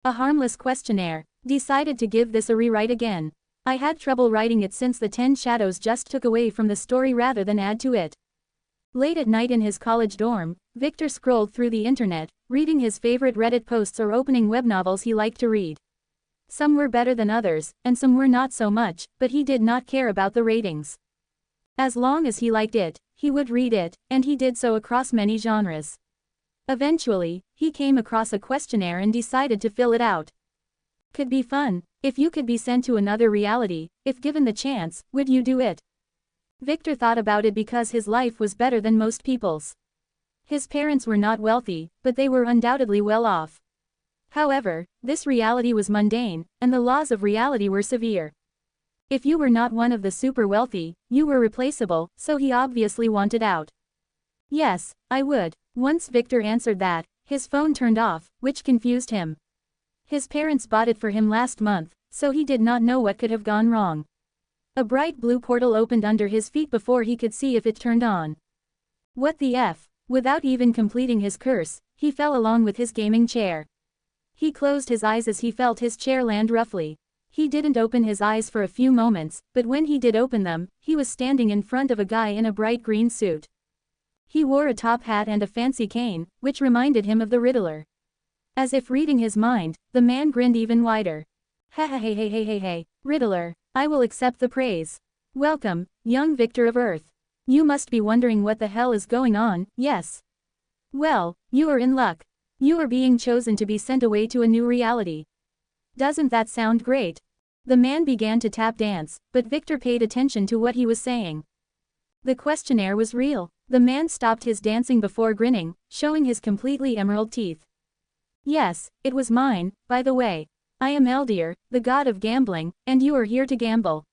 A harmless questionnaire. Decided to give this a rewrite again. I had trouble writing it since the 10 shadows just took away from the story rather than add to it. Late at night in his college dorm, Victor scrolled through the internet, reading his favorite Reddit posts or opening web novels he liked to read. Some were better than others, and some were not so much, but he did not care about the ratings. As long as he liked it, he would read it, and he did so across many genres. Eventually, he came across a questionnaire and decided to fill it out. Could be fun. If you could be sent to another reality, if given the chance, would you do it? Victor thought about it because his life was better than most people's. His parents were not wealthy, but they were undoubtedly well off. However, this reality was mundane, and the laws of reality were severe. If you were not one of the super wealthy, you were replaceable, so he obviously wanted out. Yes, I would. Once Victor answered that, his phone turned off, which confused him. His parents bought it for him last month, so he did not know what could have gone wrong. A bright blue portal opened under his feet before he could see if it turned on. What the F? Without even completing his curse, he fell along with his gaming chair. He closed his eyes as he felt his chair land roughly. He didn't open his eyes for a few moments, but when he did open them, he was standing in front of a guy in a bright green suit. He wore a top hat and a fancy cane, which reminded him of the Riddler. As if reading his mind, the man grinned even wider. Hey, Riddler, I will accept the praise. Welcome, young Victor of Earth. You must be wondering what the hell is going on, yes? Well, you are in luck. You are being chosen to be sent away to a new reality. Doesn't that sound great? The man began to tap dance, but Victor paid attention to what he was saying. The questionnaire was real. The man stopped his dancing before grinning, showing his completely emerald teeth. Yes, it was mine, by the way. I am Eldir, the god of gambling, and you are here to gamble.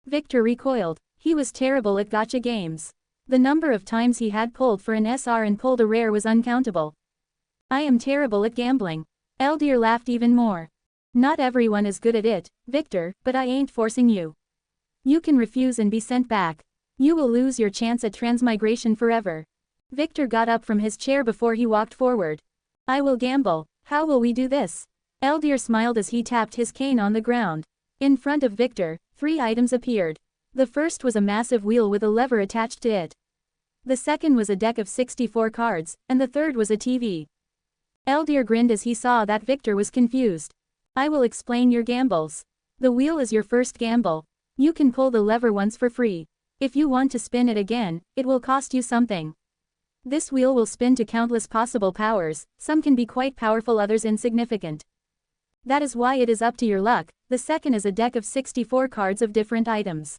Victor recoiled. He was terrible at gacha games. The number of times he had pulled for an SR and pulled a rare was uncountable. I am terrible at gambling. Eldir laughed even more. Not everyone is good at it, Victor, but I ain't forcing you. You can refuse and be sent back. You will lose your chance at transmigration forever. Victor got up from his chair before he walked forward. I will gamble. How will we do this? Eldir smiled as he tapped his cane on the ground. In front of Victor, 3 items appeared. The first was a massive wheel with a lever attached to it. The second was a deck of 64 cards, and the third was a TV. Eldir grinned as he saw that Victor was confused. I will explain your gambles. The wheel is your first gamble. You can pull the lever once for free. If you want to spin it again, it will cost you something. This wheel will spin to countless possible powers, some can be quite powerful, others insignificant. That is why it is up to your luck. The second is a deck of 64 cards of different items.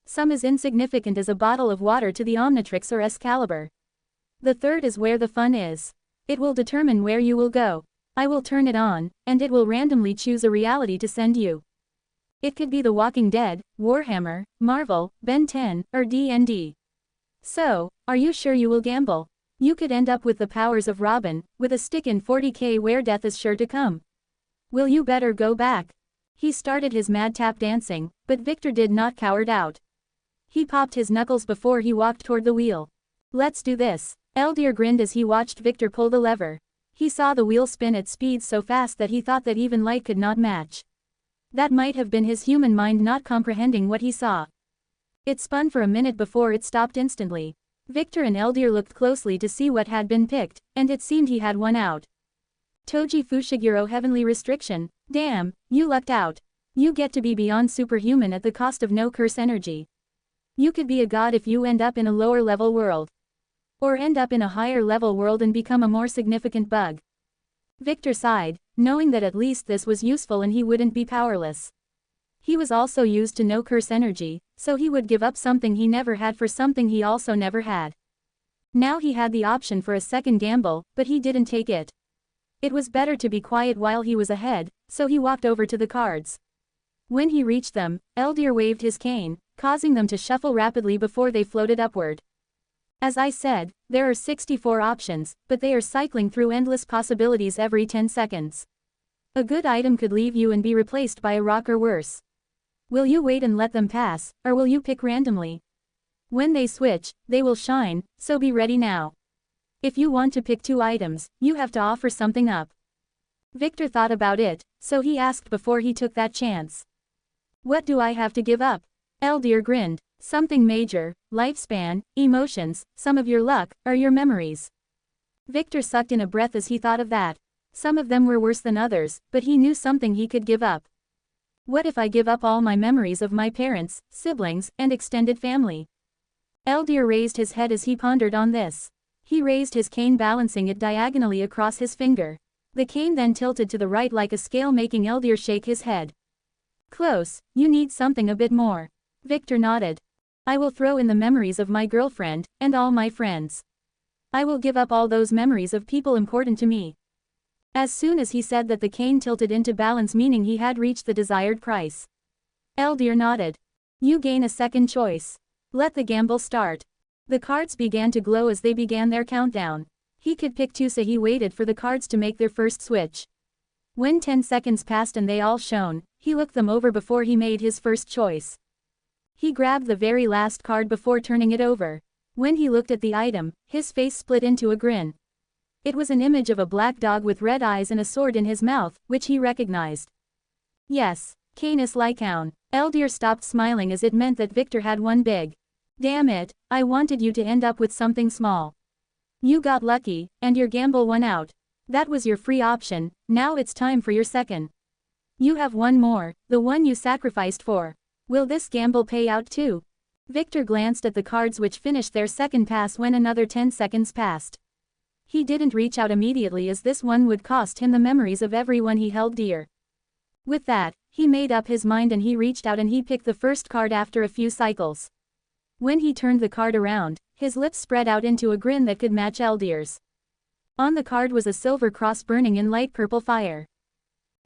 Some as insignificant as a bottle of water to the Omnitrix or Excalibur. The third is where the fun is. It will determine where you will go. I will turn it on, and it will randomly choose a reality to send you. It could be The Walking Dead, Warhammer, Marvel, Ben 10, or D&D. So, are you sure you will gamble? You could end up with the powers of Robin, with a stick in 40k where death is sure to come. Will you better go back? He started his mad tap dancing, but Victor did not cower out. He popped his knuckles before he walked toward the wheel. Let's do this. Eldir grinned as he watched Victor pull the lever. He saw the wheel spin at speeds so fast that he thought that even light could not match. That might have been his human mind not comprehending what he saw. It spun for a minute before it stopped instantly. Victor and Eldir looked closely to see what had been picked, and it seemed he had one out. Toji Fushiguro Heavenly Restriction. Damn, you lucked out. You get to be beyond superhuman at the cost of no curse energy. You could be a god if you end up in a lower level world. Or end up in a higher level world and become a more significant bug. Victor sighed, knowing that at least this was useful and he wouldn't be powerless. He was also used to no curse energy, so he would give up something he never had for something he also never had. Now he had the option for a second gamble, but he didn't take it. It was better to be quiet while he was ahead, so he walked over to the cards. When he reached them, Eldir waved his cane, causing them to shuffle rapidly before they floated upward. As I said, there are 64 options, but they are cycling through endless possibilities every 10 seconds. A good item could leave you and be replaced by a rock or worse. Will you wait and let them pass, or will you pick randomly? When they switch, they will shine, so be ready now. If you want to pick 2 items, you have to offer something up. Victor thought about it, so he asked before he took that chance. What do I have to give up? Eldir grinned. Something major, lifespan, emotions, some of your luck, or your memories. Victor sucked in a breath as he thought of that. Some of them were worse than others, but he knew something he could give up. What if I give up all my memories of my parents, siblings, and extended family? Eldir raised his head as he pondered on this. He raised his cane, balancing it diagonally across his finger. The cane then tilted to the right like a scale, making Eldir shake his head. Close, you need something a bit more. Victor nodded. I will throw in the memories of my girlfriend, and all my friends. I will give up all those memories of people important to me. As soon as he said that, the cane tilted into balance, meaning he had reached the desired price. Eldir nodded. You gain a second choice. Let the gamble start. The cards began to glow as they began their countdown. He could pick two, so he waited for the cards to make their first switch. When 10 seconds passed and they all shone, he looked them over before he made his first choice. He grabbed the very last card before turning it over. When he looked at the item, his face split into a grin. It was an image of a black dog with red eyes and a sword in his mouth, which he recognized. Yes, Canis Lycaon. Eldir stopped smiling as it meant that Victor had won big. Damn it, I wanted you to end up with something small. You got lucky, and your gamble won out. That was your free option, now it's time for your second. You have one more, the one you sacrificed for. Will this gamble pay out too? Victor glanced at the cards, which finished their second pass when another 10 seconds passed. He didn't reach out immediately, as this one would cost him the memories of everyone he held dear. With that, he made up his mind and he reached out and he picked the first card after a few cycles. When he turned the card around, his lips spread out into a grin that could match Eldir's. On the card was a silver cross burning in light purple fire.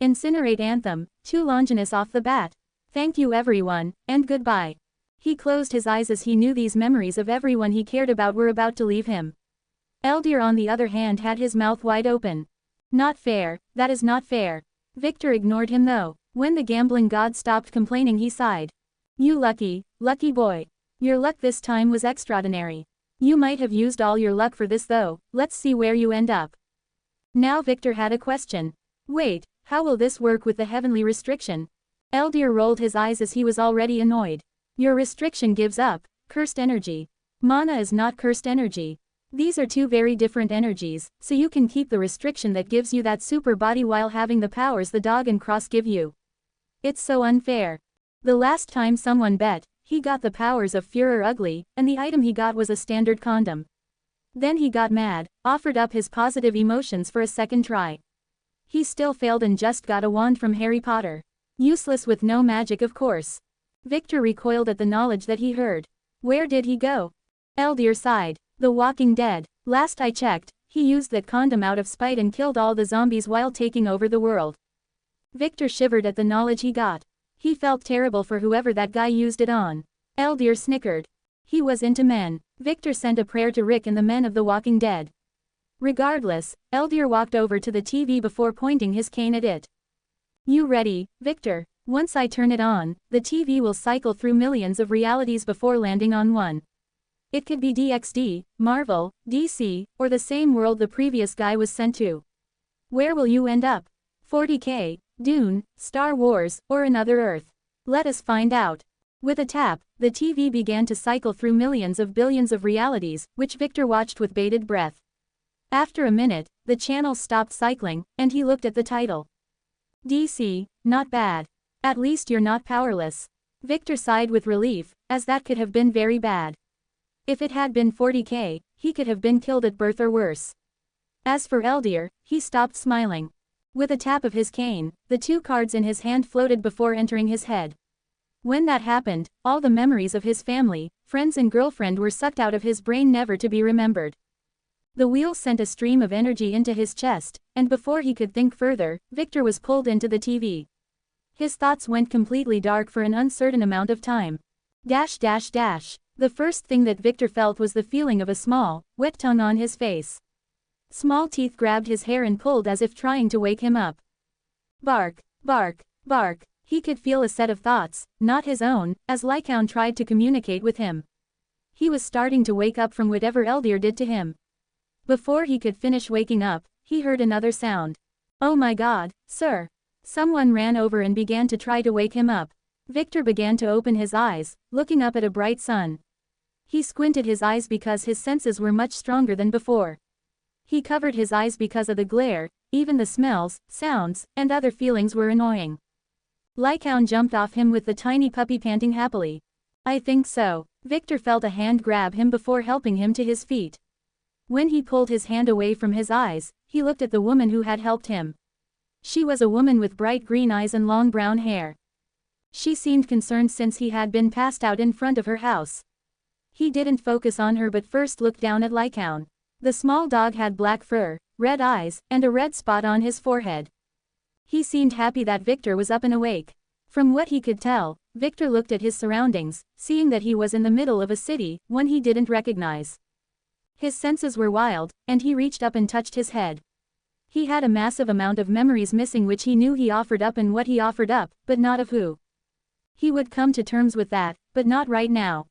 Incinerate Anthem, to Longinus off the bat. Thank you everyone, and goodbye. He closed his eyes as he knew these memories of everyone he cared about were about to leave him. Eldir, on the other hand, had his mouth wide open. Not fair, that is not fair. Victor ignored him though. When the gambling god stopped complaining, he sighed. You lucky boy. Your luck this time was extraordinary. You might have used all your luck for this though, let's see where you end up. Now Victor had a question. Wait, how will this work with the heavenly restriction? Eldir rolled his eyes as he was already annoyed. Your restriction gives up cursed energy. Mana is not cursed energy. These are two very different energies, so you can keep the restriction that gives you that super body while having the powers the dog and cross give you. It's so unfair. The last time someone bet, he got the powers of Führer Ugly, and the item he got was a standard condom. Then he got mad, offered up his positive emotions for a second try. He still failed and just got a wand from Harry Potter. Useless with no magic, of course. Victor recoiled at the knowledge that he heard. Where did he go? Eldir sighed. The Walking Dead. Last I checked, he used that condom out of spite and killed all the zombies while taking over the world. Victor shivered at the knowledge he got. He felt terrible for whoever that guy used it on. Eldir snickered. He was into men. Victor sent a prayer to Rick and the men of the Walking Dead. Regardless, Eldir walked over to the TV before pointing his cane at it. You ready, Victor? Once I turn it on, the TV will cycle through millions of realities before landing on one. It could be DXD, Marvel, DC, or the same world the previous guy was sent to. Where will you end up? 40K, Dune, Star Wars, or another Earth? Let us find out. With a tap, the TV began to cycle through millions of billions of realities, which Victor watched with bated breath. After a minute, the channel stopped cycling, and he looked at the title. DC, not bad. At least you're not powerless. Victor sighed with relief, as that could have been very bad. If it had been 40K, he could have been killed at birth or worse. As for Eldir, he stopped smiling. With a tap of his cane, the two cards in his hand floated before entering his head. When that happened, all the memories of his family, friends and girlfriend were sucked out of his brain, never to be remembered. The wheel sent a stream of energy into his chest, and before he could think further, Victor was pulled into the TV. His thoughts went completely dark for an uncertain amount of time. The first thing that Victor felt was the feeling of a small, wet tongue on his face. Small teeth grabbed his hair and pulled as if trying to wake him up. Bark, bark, bark. He could feel a set of thoughts, not his own, as Lycaon tried to communicate with him. He was starting to wake up from whatever Eldir did to him. Before he could finish waking up, he heard another sound. Oh my god, sir. Someone ran over and began to try to wake him up. Victor began to open his eyes, looking up at a bright sun. He squinted his eyes because his senses were much stronger than before. He covered his eyes because of the glare, even the smells, sounds, and other feelings were annoying. Lycaon jumped off him with the tiny puppy panting happily. I think so. Victor felt a hand grab him before helping him to his feet. When he pulled his hand away from his eyes, he looked at the woman who had helped him. She was a woman with bright green eyes and long brown hair. She seemed concerned since he had been passed out in front of her house. He didn't focus on her but first looked down at Lycaon. The small dog had black fur, red eyes, and a red spot on his forehead. He seemed happy that Victor was up and awake. From what he could tell, Victor looked at his surroundings, seeing that he was in the middle of a city, one he didn't recognize. His senses were wild, and he reached up and touched his head. He had a massive amount of memories missing which he knew he offered up and what he offered up, but not of who. He would come to terms with that, but not right now.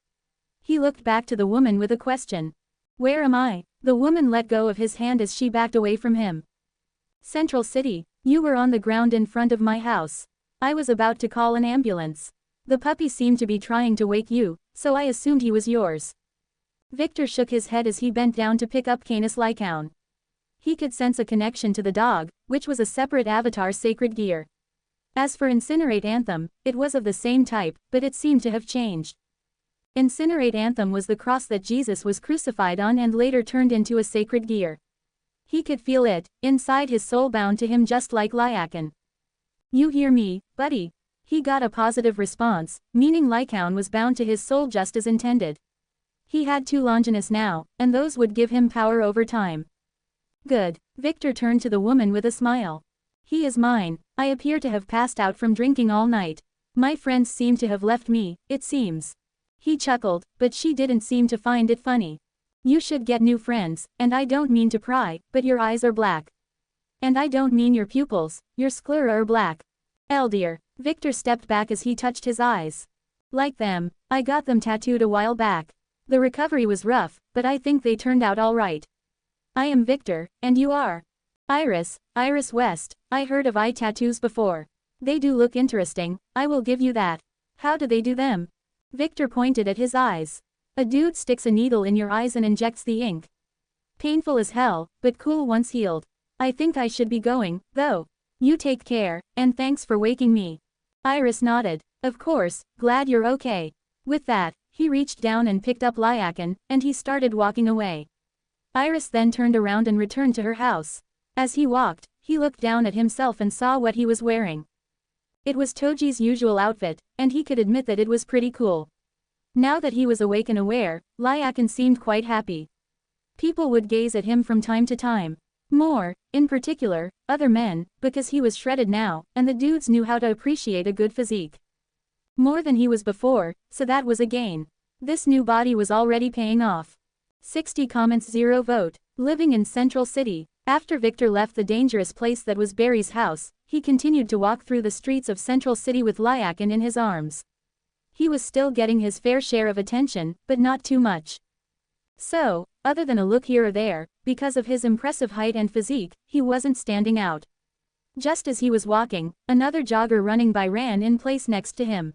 He looked back to the woman with a question. Where am I? The woman let go of his hand as she backed away from him. Central City. You were on the ground in front of my house. I was about to call an ambulance. The puppy seemed to be trying to wake you, so I assumed he was yours. Victor shook his head as he bent down to pick up Canis Lycaon. He could sense a connection to the dog, which was a separate avatar sacred gear. As for Incinerate Anthem, it was of the same type, but it seemed to have changed. Incinerate Anthem was the cross that Jesus was crucified on and later turned into a sacred gear. He could feel it, inside his soul bound to him just like Lycaon. You hear me, buddy? He got a positive response, meaning Lycaon was bound to his soul just as intended. He had 2 Longinus now, and those would give him power over time. Good. Victor turned to the woman with a smile. He is mine. I appear to have passed out from drinking all night. My friends seem to have left me, it seems. He chuckled, but she didn't seem to find it funny. You should get new friends, and I don't mean to pry, but your eyes are black. And I don't mean your pupils, your sclera are black. Dear. Victor stepped back as he touched his eyes. Like them, I got them tattooed a while back. The recovery was rough, but I think they turned out all right. I am Victor, and you are? Iris West. I heard of eye tattoos before. They do look interesting, I will give you that. How do they do them? Victor pointed at his eyes. A dude sticks a needle in your eyes and injects the ink. Painful as hell, but cool once healed. I think I should be going, though. You take care, and thanks for waking me. Iris nodded. Of course, glad you're okay. With that, he reached down and picked up Lycaon, and he started walking away. Iris then turned around and returned to her house. As he walked, he looked down at himself and saw what he was wearing. It was Toji's usual outfit, and he could admit that it was pretty cool. Now that he was awake and aware, Lycaon seemed quite happy. People would gaze at him from time to time. More, in particular, other men, because he was shredded now, and the dudes knew how to appreciate a good physique. More than he was before, so that was a gain. This new body was already paying off. 60 comments 0 vote. Living in Central City. After Victor left the dangerous place that was Barry's house, he continued to walk through the streets of Central City with Lycaon in his arms. He was still getting his fair share of attention, but not too much. So, other than a look here or there, because of his impressive height and physique, he wasn't standing out. Just as he was walking, another jogger running by ran in place next to him.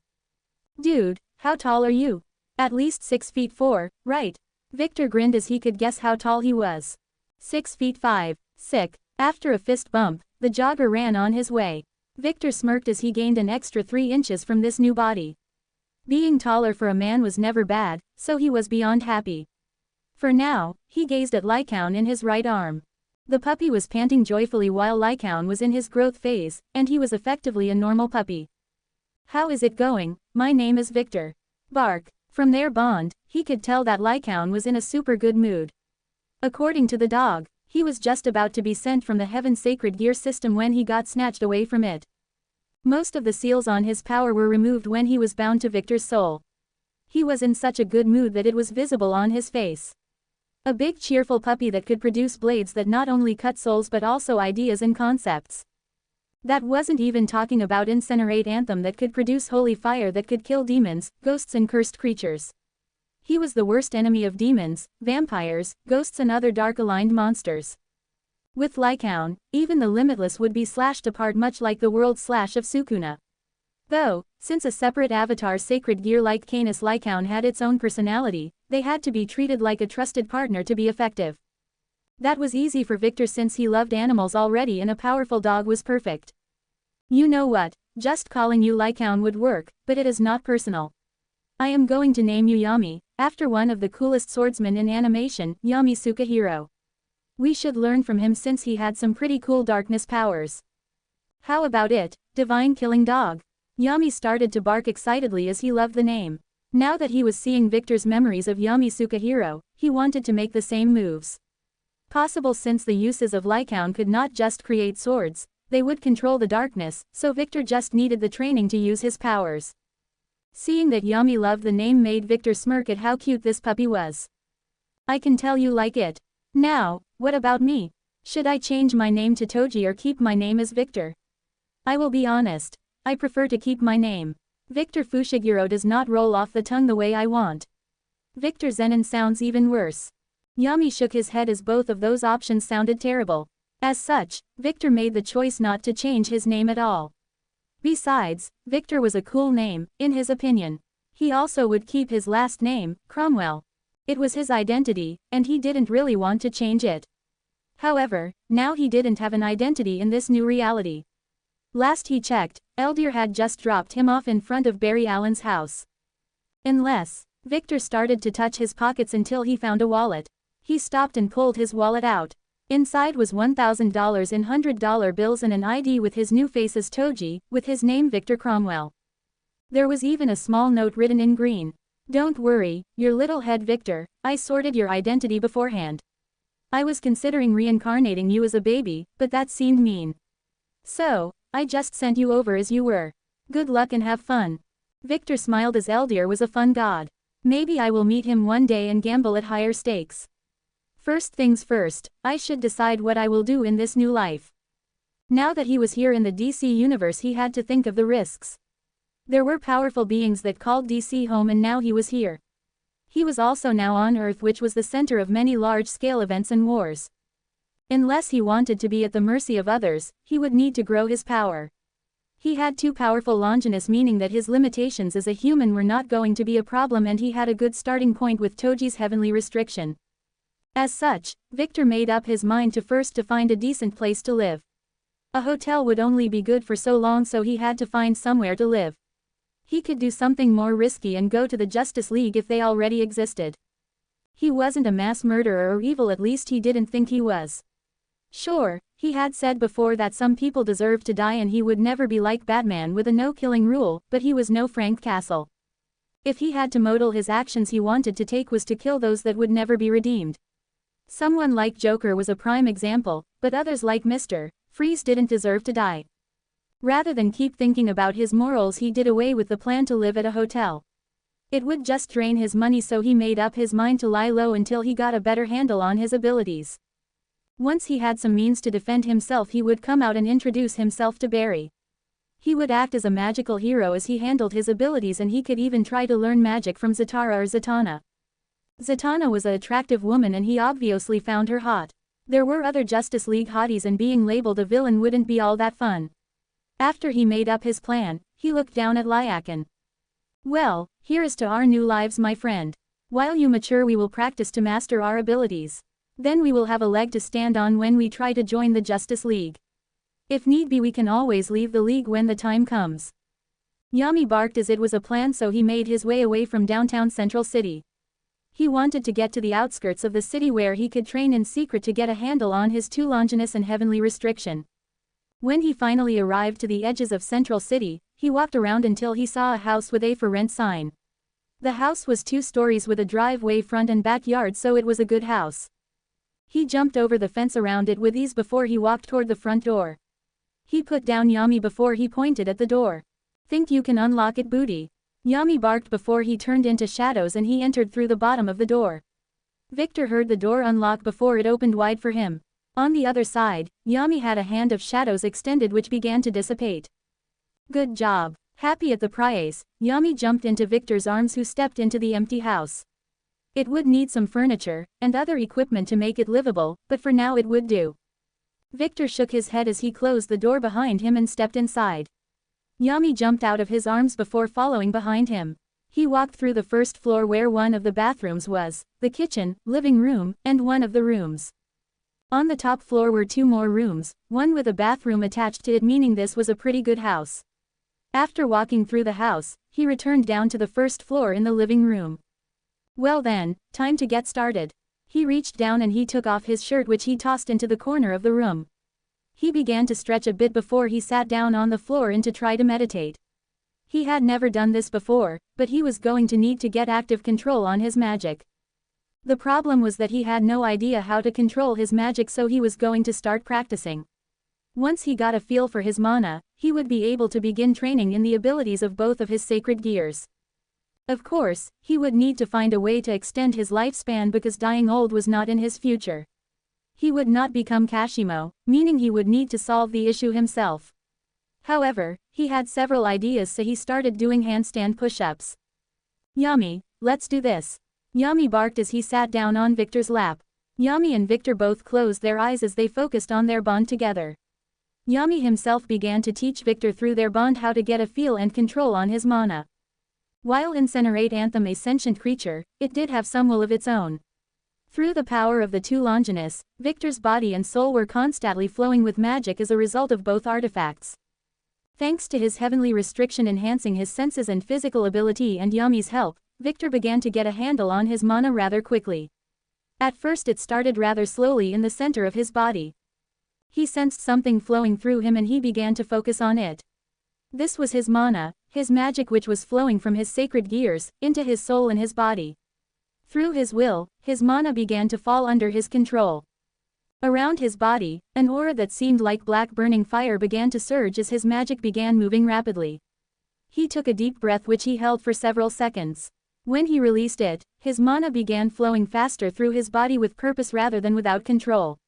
Dude, how tall are you? At least 6 feet 4, right? Victor grinned as he could guess how tall he was. 6 feet 5. Sick. After a fist bump, the jogger ran on his way. Victor smirked as he gained an extra 3 inches from this new body. Being taller for a man was never bad, so he was beyond happy. For now, he gazed at Lycaon in his right arm. The puppy was panting joyfully while Lycaon was in his growth phase, and he was effectively a normal puppy. How is it going? My name is Victor. Bark. From their bond, he could tell that Lycaon was in a super good mood. According to the dog, he was just about to be sent from the Heaven Sacred Gear system when he got snatched away from it. Most of the seals on his power were removed when he was bound to Victor's soul. He was in such a good mood that it was visible on his face. A big cheerful puppy that could produce blades that not only cut souls but also ideas and concepts. That wasn't even talking about Incinerate Anthem that could produce holy fire that could kill demons, ghosts and cursed creatures. He was the worst enemy of demons, vampires, ghosts and other dark-aligned monsters. With Lycaon, even the limitless would be slashed apart much like the world slash of Sukuna. Though, since a separate avatar sacred gear like Canis Lycaon had its own personality, they had to be treated like a trusted partner to be effective. That was easy for Victor since he loved animals already and a powerful dog was perfect. You know what, just calling you Lycaon would work, but it is not personal. I am going to name you Yami, after one of the coolest swordsmen in animation, Yami Sukahiro. We should learn from him since he had some pretty cool darkness powers. How about it, divine killing dog? Yami started to bark excitedly as he loved the name. Now that he was seeing Victor's memories of Yami Sukahiro, he wanted to make the same moves. Possible since the uses of Lycaon could not just create swords, they would control the darkness, so Victor just needed the training to use his powers. Seeing that Yami loved the name made Victor smirk at how cute this puppy was. I can tell you like it. Now, what about me? Should I change my name to Toji or keep my name as Victor? I will be honest. I prefer to keep my name. Victor Fushiguro does not roll off the tongue the way I want. Victor Zenon sounds even worse. Yami shook his head as both of those options sounded terrible. As such, Victor made the choice not to change his name at all. Besides, Victor was a cool name, in his opinion. He also would keep his last name, Cromwell. It was his identity, and he didn't really want to change it. However, now he didn't have an identity in this new reality. Last he checked, Eldir had just dropped him off in front of Barry Allen's house. Unless, Victor started to touch his pockets until he found a wallet. He stopped and pulled his wallet out. Inside was $1,000 in $100 bills and an ID with his new face as Toji, with his name Victor Cromwell. There was even a small note written in green. Don't worry, your little head Victor, I sorted your identity beforehand. I was considering reincarnating you as a baby, but that seemed mean. So, I just sent you over as you were. Good luck and have fun. Victor smiled as Eldir was a fun god. Maybe I will meet him one day and gamble at higher stakes. First things first, I should decide what I will do in this new life. Now that he was here in the DC universe he had to think of the risks. There were powerful beings that called DC home and now he was here. He was also now on Earth which was the center of many large-scale events and wars. Unless he wanted to be at the mercy of others, he would need to grow his power. He had too powerful Longinus meaning that his limitations as a human were not going to be a problem and he had a good starting point with Toji's heavenly restriction. As such, Victor made up his mind to find a decent place to live. A hotel would only be good for so long so he had to find somewhere to live. He could do something more risky and go to the Justice League if they already existed. He wasn't a mass murderer or evil, at least he didn't think he was. Sure, he had said before that some people deserved to die and he would never be like Batman with a no-killing rule, but he was no Frank Castle. If he had to model his actions he wanted to take was to kill those that would never be redeemed. Someone like Joker was a prime example, but others like Mr. Freeze didn't deserve to die. Rather than keep thinking about his morals he did away with the plan to live at a hotel. It would just drain his money so he made up his mind to lie low until he got a better handle on his abilities. Once he had some means to defend himself he would come out and introduce himself to Barry. He would act as a magical hero as he handled his abilities and he could even try to learn magic from Zatara or Zatanna. Zatanna was an attractive woman and he obviously found her hot. There were other Justice League hotties and being labeled a villain wouldn't be all that fun. After he made up his plan, he looked down at Lycaon. Well, here is to our new lives my friend. While you mature we will practice to master our abilities. Then we will have a leg to stand on when we try to join the Justice League. If need be we can always leave the league when the time comes. Yami barked as it was a plan so he made his way away from downtown Central City. He wanted to get to the outskirts of the city where he could train in secret to get a handle on his two Longinus and heavenly restriction. When he finally arrived to the edges of Central City, he walked around until he saw a house with a for rent sign. The house was 2 stories with a driveway front and backyard so it was a good house. He jumped over the fence around it with ease before he walked toward the front door. He put down Yami before he pointed at the door. Think you can unlock it, booty? Yami barked before he turned into shadows and he entered through the bottom of the door. Victor heard the door unlock before it opened wide for him. On the other side, Yami had a hand of shadows extended which began to dissipate. Good job. Happy at the prize, Yami jumped into Victor's arms who stepped into the empty house. It would need some furniture and other equipment to make it livable, but for now it would do. Victor shook his head as he closed the door behind him and stepped inside. Yami jumped out of his arms before following behind him. He walked through the first floor where one of the bathrooms was, the kitchen, living room, and one of the rooms. On the top floor were 2 more rooms, one with a bathroom attached to it, meaning this was a pretty good house. After walking through the house, he returned down to the first floor in the living room. Well then, time to get started. He reached down and he took off his shirt, which he tossed into the corner of the room. He began to stretch a bit before he sat down on the floor and to try to meditate. He had never done this before, but he was going to need to get active control on his magic. The problem was that he had no idea how to control his magic, so he was going to start practicing. Once he got a feel for his mana, he would be able to begin training in the abilities of both of his sacred gears. Of course, he would need to find a way to extend his lifespan because dying old was not in his future. He would not become Kashimo, meaning he would need to solve the issue himself. However, he had several ideas, so he started doing handstand push-ups. Yami, let's do this. Yami barked as he sat down on Victor's lap. Yami and Victor both closed their eyes as they focused on their bond together. Yami himself began to teach Victor through their bond how to get a feel and control on his mana. While Incinerate Anthem a sentient creature, it did have some will of its own. Through the power of the 2 Longinus, Victor's body and soul were constantly flowing with magic as a result of both artifacts. Thanks to his heavenly restriction enhancing his senses and physical ability and Yami's help, Victor began to get a handle on his mana rather quickly. At first it started rather slowly in the center of his body. He sensed something flowing through him and he began to focus on it. This was his mana, his magic, which was flowing from his sacred gears, into his soul and his body. Through his will, his mana began to fall under his control. Around his body, an aura that seemed like black burning fire began to surge as his magic began moving rapidly. He took a deep breath which he held for several seconds. When he released it, his mana began flowing faster through his body with purpose rather than without control.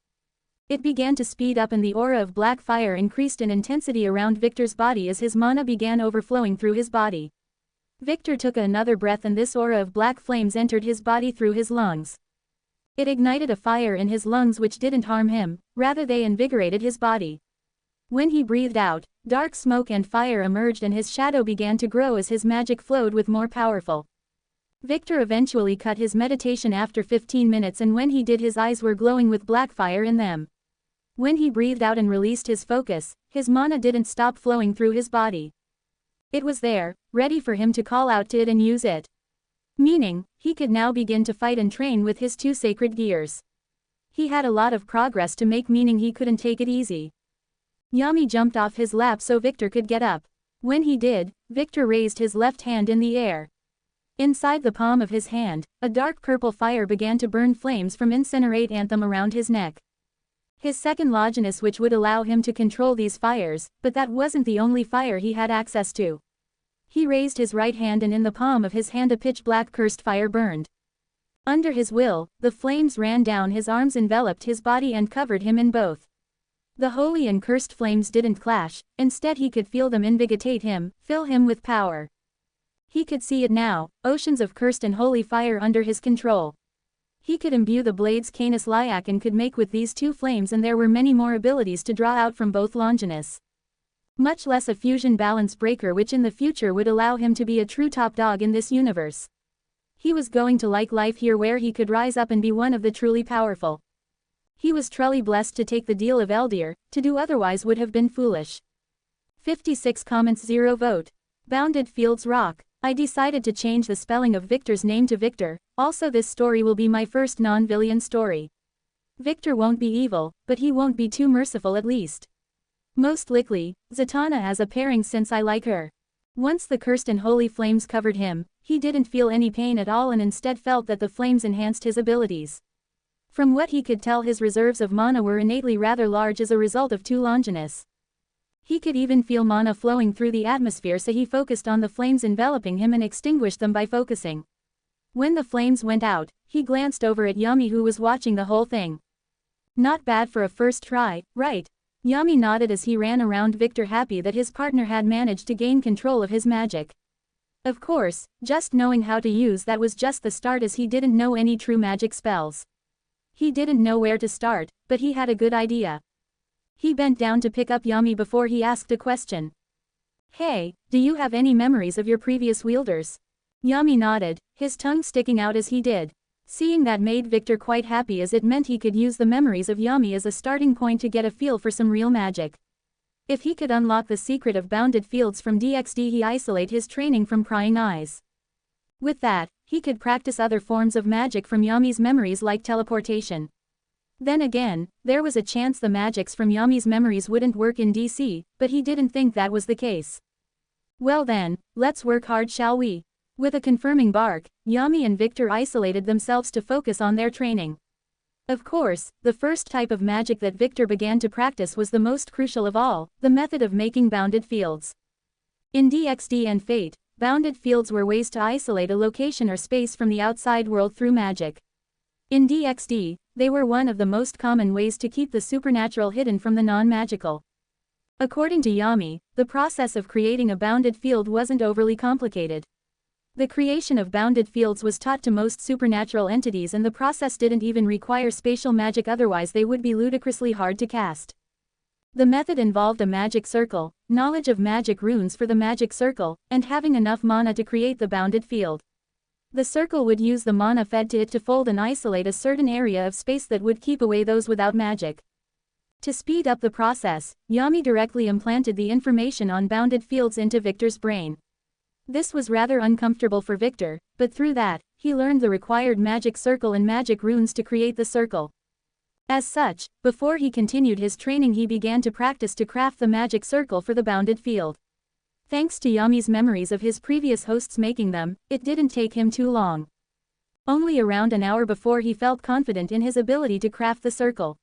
It began to speed up and the aura of black fire increased in intensity around Victor's body as his mana began overflowing through his body. Victor took another breath and this aura of black flames entered his body through his lungs. It ignited a fire in his lungs which didn't harm him, rather they invigorated his body. When he breathed out, dark smoke and fire emerged and his shadow began to grow as his magic flowed with more powerful. Victor eventually cut his meditation after 15 minutes, and when he did, his eyes were glowing with black fire in them. When he breathed out and released his focus, his mana didn't stop flowing through his body. It was there, ready for him to call out to it and use it. Meaning, he could now begin to fight and train with his 2 sacred gears. He had a lot of progress to make, meaning he couldn't take it easy. Yami jumped off his lap so Victor could get up. When he did, Victor raised his left hand in the air. Inside the palm of his hand, a dark purple fire began to burn flames from Incinerate Anthem around his neck. His second Longinus, which would allow him to control these fires, but that wasn't the only fire he had access to. He raised his right hand and in the palm of his hand a pitch black cursed fire burned. Under his will, the flames ran down his arms, enveloped his body and covered him in both. The holy and cursed flames didn't clash, instead he could feel them invigorate him, fill him with power. He could see it now, oceans of cursed and holy fire under his control. He could imbue the blades Canis Lyak and could make with these 2 flames, and there were many more abilities to draw out from both Longinus. Much less a fusion balance breaker, which in the future would allow him to be a true top dog in this universe. He was going to like life here where he could rise up and be one of the truly powerful. He was truly blessed to take the deal of Eldir, to do otherwise would have been foolish. 56 comments 0 vote. Bounded Fields Rock. I decided to change the spelling of Victor's name to Victor, also this story will be my first non-villain story. Victor won't be evil, but he won't be too merciful at least. Most likely, Zatanna as a pairing since I like her. Once the cursed and holy flames covered him, he didn't feel any pain at all and instead felt that the flames enhanced his abilities. From what he could tell, his reserves of mana were innately rather large as a result of 2 Longinus. He could even feel mana flowing through the atmosphere, so he focused on the flames enveloping him and extinguished them by focusing. When the flames went out, he glanced over at Yami, who was watching the whole thing. Not bad for a first try, right? Yami nodded as he ran around Victor, happy that his partner had managed to gain control of his magic. Of course, just knowing how to use that was just the start, as he didn't know any true magic spells. He didn't know where to start, but he had a good idea. He bent down to pick up Yami before he asked a question. Hey, do you have any memories of your previous wielders? Yami nodded, his tongue sticking out as he did. Seeing that made Victor quite happy as it meant he could use the memories of Yami as a starting point to get a feel for some real magic. If he could unlock the secret of bounded fields from DXD, he isolate his training from prying eyes. With that, he could practice other forms of magic from Yami's memories like teleportation. Then again, there was a chance the magics from Yami's memories wouldn't work in DC, but he didn't think that was the case. Well then, let's work hard, shall we? With a confirming bark, Yami and Victor isolated themselves to focus on their training. Of course, the first type of magic that Victor began to practice was the most crucial of all, the method of making bounded fields. In DXD and Fate, bounded fields were ways to isolate a location or space from the outside world through magic. In DXD, they were one of the most common ways to keep the supernatural hidden from the non-magical. According to Yami, the process of creating a bounded field wasn't overly complicated. The creation of bounded fields was taught to most supernatural entities, and the process didn't even require spatial magic, otherwise they would be ludicrously hard to cast. The method involved a magic circle, knowledge of magic runes for the magic circle, and having enough mana to create the bounded field. The circle would use the mana fed to it to fold and isolate a certain area of space that would keep away those without magic. To speed up the process, Yami directly implanted the information on bounded fields into Victor's brain. This was rather uncomfortable for Victor, but through that, he learned the required magic circle and magic runes to create the circle. As such, before he continued his training, he began to practice to craft the magic circle for the bounded field. Thanks to Yami's memories of his previous hosts making them, it didn't take him too long. Only around an hour before he felt confident in his ability to craft the circle.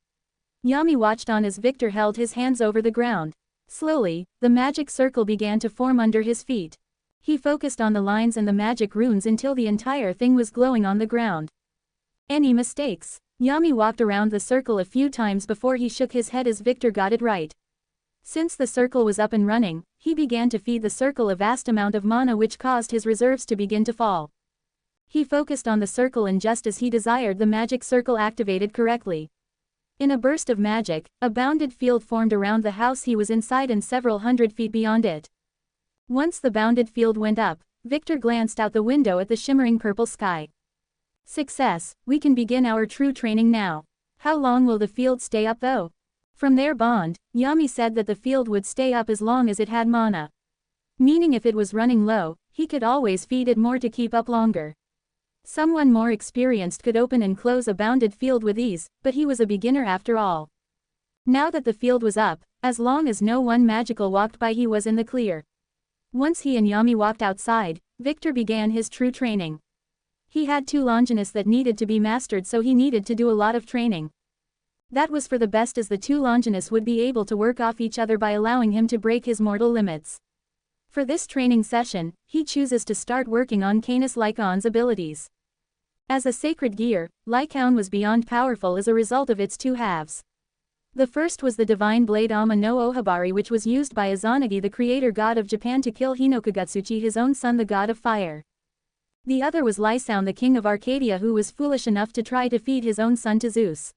Yami watched on as Victor held his hands over the ground. Slowly, the magic circle began to form under his feet. He focused on the lines and the magic runes until the entire thing was glowing on the ground. Any mistakes? Yami walked around the circle a few times before he shook his head as Victor got it right. Since the circle was up and running, he began to feed the circle a vast amount of mana, which caused his reserves to begin to fall. He focused on the circle, and just as he desired, the magic circle activated correctly. In a burst of magic, a bounded field formed around the house he was inside and several hundred feet beyond it. Once the bounded field went up, Victor glanced out the window at the shimmering purple sky. Success, we can begin our true training now. How long will the field stay up though? From their bond, Yami said that the field would stay up as long as it had mana. Meaning if it was running low, he could always feed it more to keep up longer. Someone more experienced could open and close a bounded field with ease, but he was a beginner after all. Now that the field was up, as long as no one magical walked by, he was in the clear. Once he and Yami walked outside, Victor began his true training. He had 2 Longinus that needed to be mastered, so he needed to do a lot of training. That was for the best, as the 2 Longinus would be able to work off each other by allowing him to break his mortal limits. For this training session, he chooses to start working on Canis Lycaon's abilities. As a sacred gear, Lycaon was beyond powerful as a result of its 2 halves. The first was the divine blade Ama no Ohabari, which was used by Izanagi, the creator god of Japan, to kill Hinokagutsuchi, his own son, the god of fire. The other was Lycaon, the king of Arcadia, who was foolish enough to try to feed his own son to Zeus.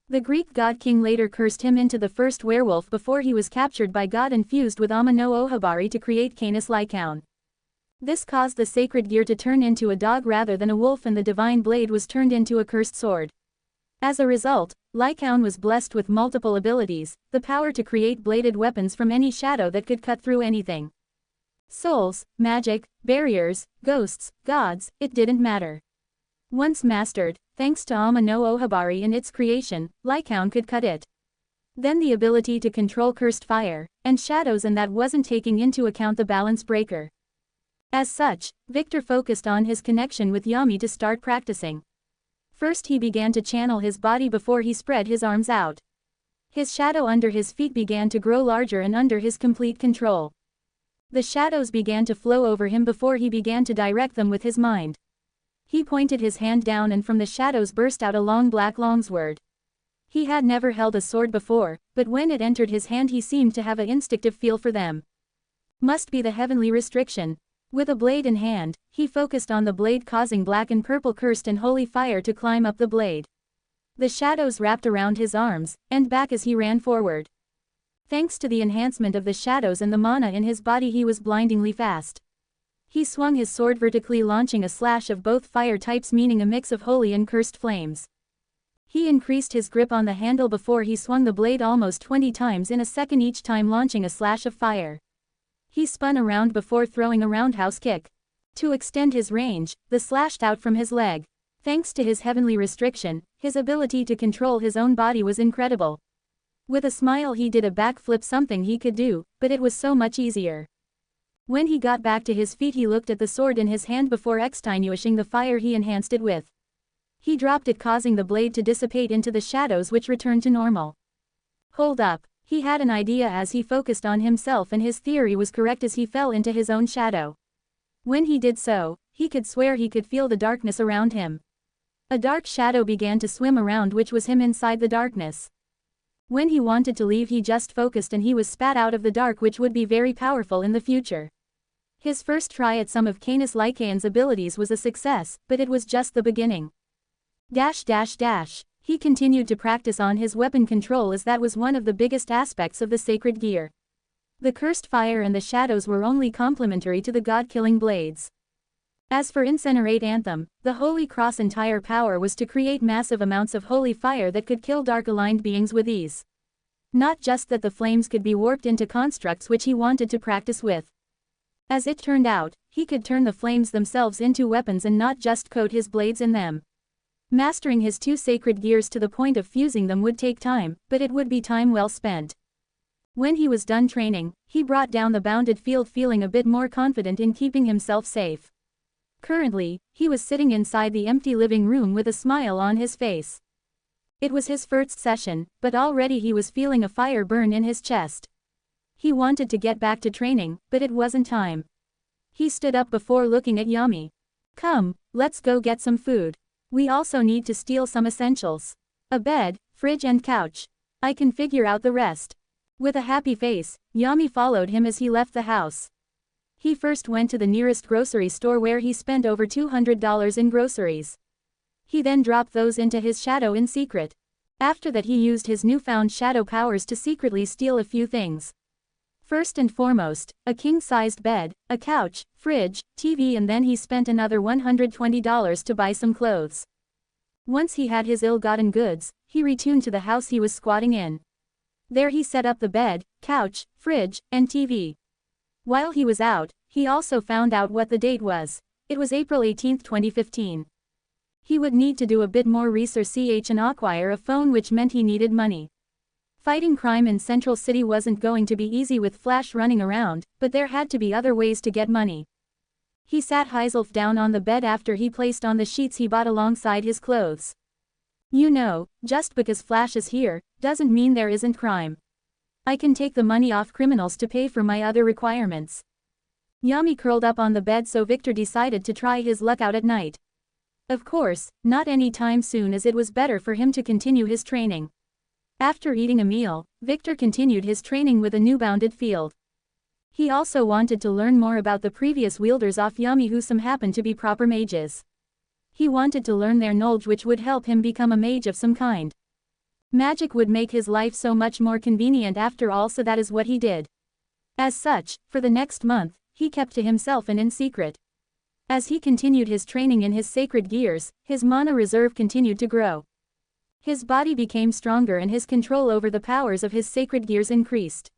The Greek god king later cursed him into the first werewolf before he was captured by God and fused with Ama no Ohabari to create Canis Lycaon. This caused the sacred gear to turn into a dog rather than a wolf, and the divine blade was turned into a cursed sword. As a result, Lycaon was blessed with multiple abilities, the power to create bladed weapons from any shadow that could cut through anything. Souls, magic, barriers, ghosts, gods, it didn't matter. Once mastered, thanks to Ama no Ohabari and its creation, Lycaon could cut it. Then the ability to control cursed fire, and shadows, and that wasn't taking into account the balance breaker. As such, Victor focused on his connection with Yami to start practicing. First he began to channel his body before he spread his arms out. His shadow under his feet began to grow larger and under his complete control. The shadows began to flow over him before he began to direct them with his mind. He pointed his hand down, and from the shadows burst out a long black longsword. He had never held a sword before, but when it entered his hand he seemed to have an instinctive feel for them. Must be the heavenly restriction. With a blade in hand, he focused on the blade, causing black and purple cursed and holy fire to climb up the blade. The shadows wrapped around his arms and back as he ran forward. Thanks to the enhancement of the shadows and the mana in his body, he was blindingly fast. He swung his sword vertically, launching a slash of both fire types, meaning a mix of holy and cursed flames. He increased his grip on the handle before he swung the blade almost 20 times in a second, each time launching a slash of fire. He spun around before throwing a roundhouse kick. To extend his range, the slashed out from his leg. Thanks to his heavenly restriction, his ability to control his own body was incredible. With a smile he did a backflip, something he could do, but it was so much easier. When he got back to his feet, he looked at the sword in his hand before extinguishing the fire he enhanced it with. He dropped it, causing the blade to dissipate into the shadows, which returned to normal. Hold up, he had an idea as he focused on himself, and his theory was correct as he fell into his own shadow. When he did so, he could swear he could feel the darkness around him. A dark shadow began to swim around, which was him inside the darkness. When he wanted to leave, he just focused and he was spat out of the dark, which would be very powerful in the future. His first try at some of Canis Lycaon's abilities was a success, but it was just the beginning. He continued to practice on his weapon control, as that was one of the biggest aspects of the sacred gear. The cursed fire and the shadows were only complementary to the god-killing blades. As for Incinerate Anthem, the Holy Cross' entire power was to create massive amounts of holy fire that could kill dark-aligned beings with ease. Not just that, the flames could be warped into constructs which he wanted to practice with. As it turned out, he could turn the flames themselves into weapons and not just coat his blades in them. Mastering his two sacred gears to the point of fusing them would take time, but it would be time well spent. When he was done training, he brought down the bounded field, feeling a bit more confident in keeping himself safe. Currently, he was sitting inside the empty living room with a smile on his face. It was his first session, but already he was feeling a fire burn in his chest. He wanted to get back to training, but it wasn't time. He stood up before looking at Yami. Come, let's go get some food. We also need to steal some essentials. A bed, fridge and couch. I can figure out the rest. With a happy face, Yami followed him as he left the house. He first went to the nearest grocery store where he spent over $200 in groceries. He then dropped those into his shadow in secret. After that, he used his newfound shadow powers to secretly steal a few things. First and foremost, a king-sized bed, a couch, fridge, TV, and then he spent another $120 to buy some clothes. Once he had his ill-gotten goods, he returned to the house he was squatting in. There he set up the bed, couch, fridge, and TV. While he was out, he also found out what the date was. It was April 18, 2015. He would need to do a bit more research and acquire a phone, which meant he needed money. Fighting crime in Central City wasn't going to be easy with Flash running around, but there had to be other ways to get money. He sat himself down on the bed after he placed on the sheets he bought alongside his clothes. You know, just because Flash is here, doesn't mean there isn't crime. I can take the money off criminals to pay for my other requirements. Yami curled up on the bed, so Victor decided to try his luck out at night. Of course, not any time soon, as it was better for him to continue his training. After eating a meal, Victor continued his training with a new bounded field. He also wanted to learn more about the previous wielders of Yami, who some happened to be proper mages. He wanted to learn their knowledge, which would help him become a mage of some kind. Magic would make his life so much more convenient after all, so that is what he did. As such, for the next month, he kept to himself and in secret. As he continued his training in his sacred gears, his mana reserve continued to grow. His body became stronger and his control over the powers of his sacred gears increased.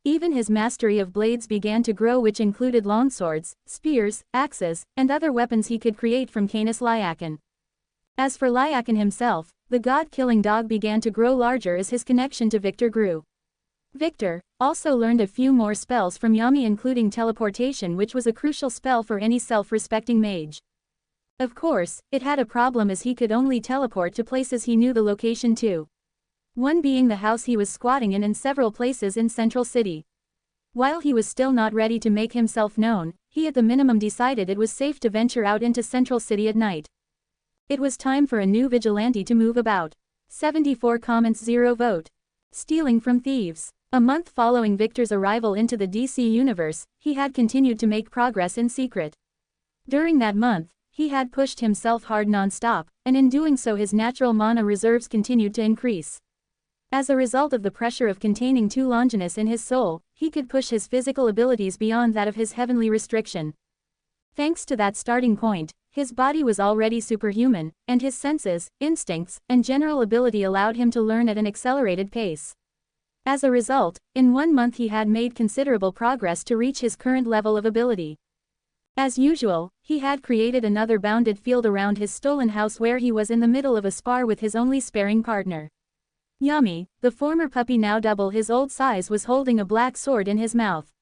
Even his mastery of blades began to grow, which included longswords, spears, axes, and other weapons he could create from Canis Lycaon. As for Lycaon himself, the god-killing dog began to grow larger as his connection to Victor grew. Victor also learned a few more spells from Yami, including teleportation, which was a crucial spell for any self-respecting mage. Of course, it had a problem, as he could only teleport to places he knew the location to. One being the house he was squatting in and several places in Central City. While he was still not ready to make himself known, he at the minimum decided it was safe to venture out into Central City at night. It was time for a new vigilante to move about. 74 comments, 0 vote. Stealing from thieves. A month following Victor's arrival into the DC universe, he had continued to make progress in secret. During that month, he had pushed himself hard non-stop, and in doing so his natural mana reserves continued to increase. As a result of the pressure of containing two Longinus in his soul, he could push his physical abilities beyond that of his heavenly restriction. Thanks to that starting point, his body was already superhuman, and his senses, instincts, and general ability allowed him to learn at an accelerated pace. As a result, in 1 month he had made considerable progress to reach his current level of ability. As usual, he had created another bounded field around his stolen house where he was in the middle of a spar with his only sparring partner. Yami, the former puppy now double his old size, was holding a black sword in his mouth.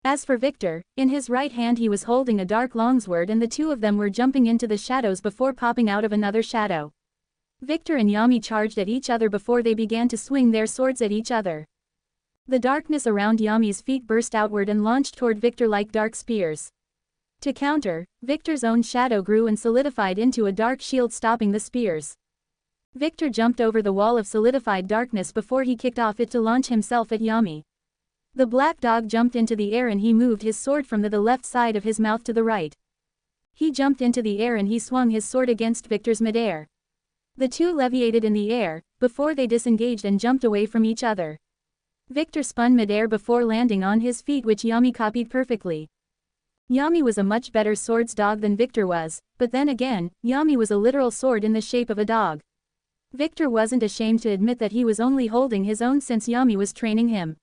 As for Victor, in his right hand he was holding a dark longsword, and the two of them were jumping into the shadows before popping out of another shadow. Victor and Yami charged at each other before they began to swing their swords at each other. The darkness around Yami's feet burst outward and launched toward Victor like dark spears. To counter, Victor's own shadow grew and solidified into a dark shield stopping the spears. Victor jumped over the wall of solidified darkness before he kicked off it to launch himself at Yami. The black dog jumped into the air and he moved his sword from the left side of his mouth to the right. He jumped into the air and he swung his sword against Victor's midair. The two leviated in the air, before they disengaged and jumped away from each other. Victor spun midair before landing on his feet, which Yami copied perfectly. Yami was a much better swords dog than Victor was, but then again, Yami was a literal sword in the shape of a dog. Victor wasn't ashamed to admit that he was only holding his own since Yami was training him.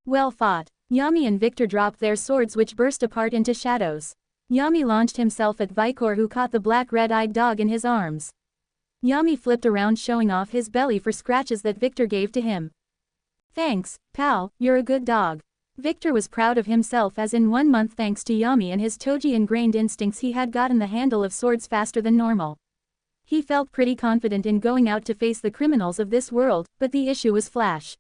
Well fought. Yami and Victor dropped their swords, which burst apart into shadows. Yami launched himself at Vicor, who caught the black red-eyed dog in his arms. Yami flipped around, showing off his belly for scratches that Victor gave to him. "Thanks, pal, you're a good dog." Victor was proud of himself as in 1 month, thanks to Yami and his Toji ingrained instincts, he had gotten the handle of swords faster than normal. He felt pretty confident in going out to face the criminals of this world, but the issue was Flash.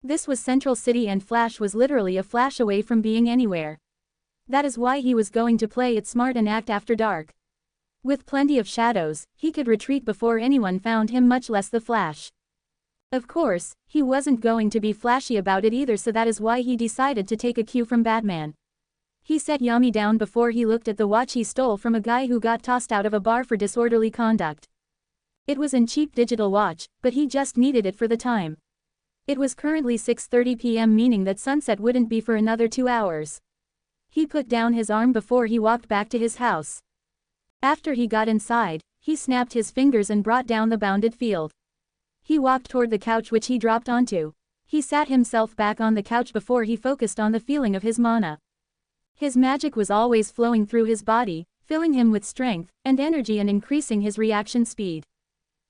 This was Central City and Flash was literally a flash away from being anywhere. That is why he was going to play it smart and act after dark. With plenty of shadows, he could retreat before anyone found him, much less the Flash. Of course, he wasn't going to be flashy about it either, so that is why he decided to take a cue from Batman. He set Yami down before he looked at the watch he stole from a guy who got tossed out of a bar for disorderly conduct. It was a cheap digital watch, but he just needed it for the time. It was currently 6:30 p.m., meaning that sunset wouldn't be for another 2 hours. He put down his arm before he walked back to his house. After he got inside, he snapped his fingers and brought down the bounded field. He walked toward the couch, which he dropped onto. He sat himself back on the couch before he focused on the feeling of his mana. His magic was always flowing through his body, filling him with strength and energy and increasing his reaction speed.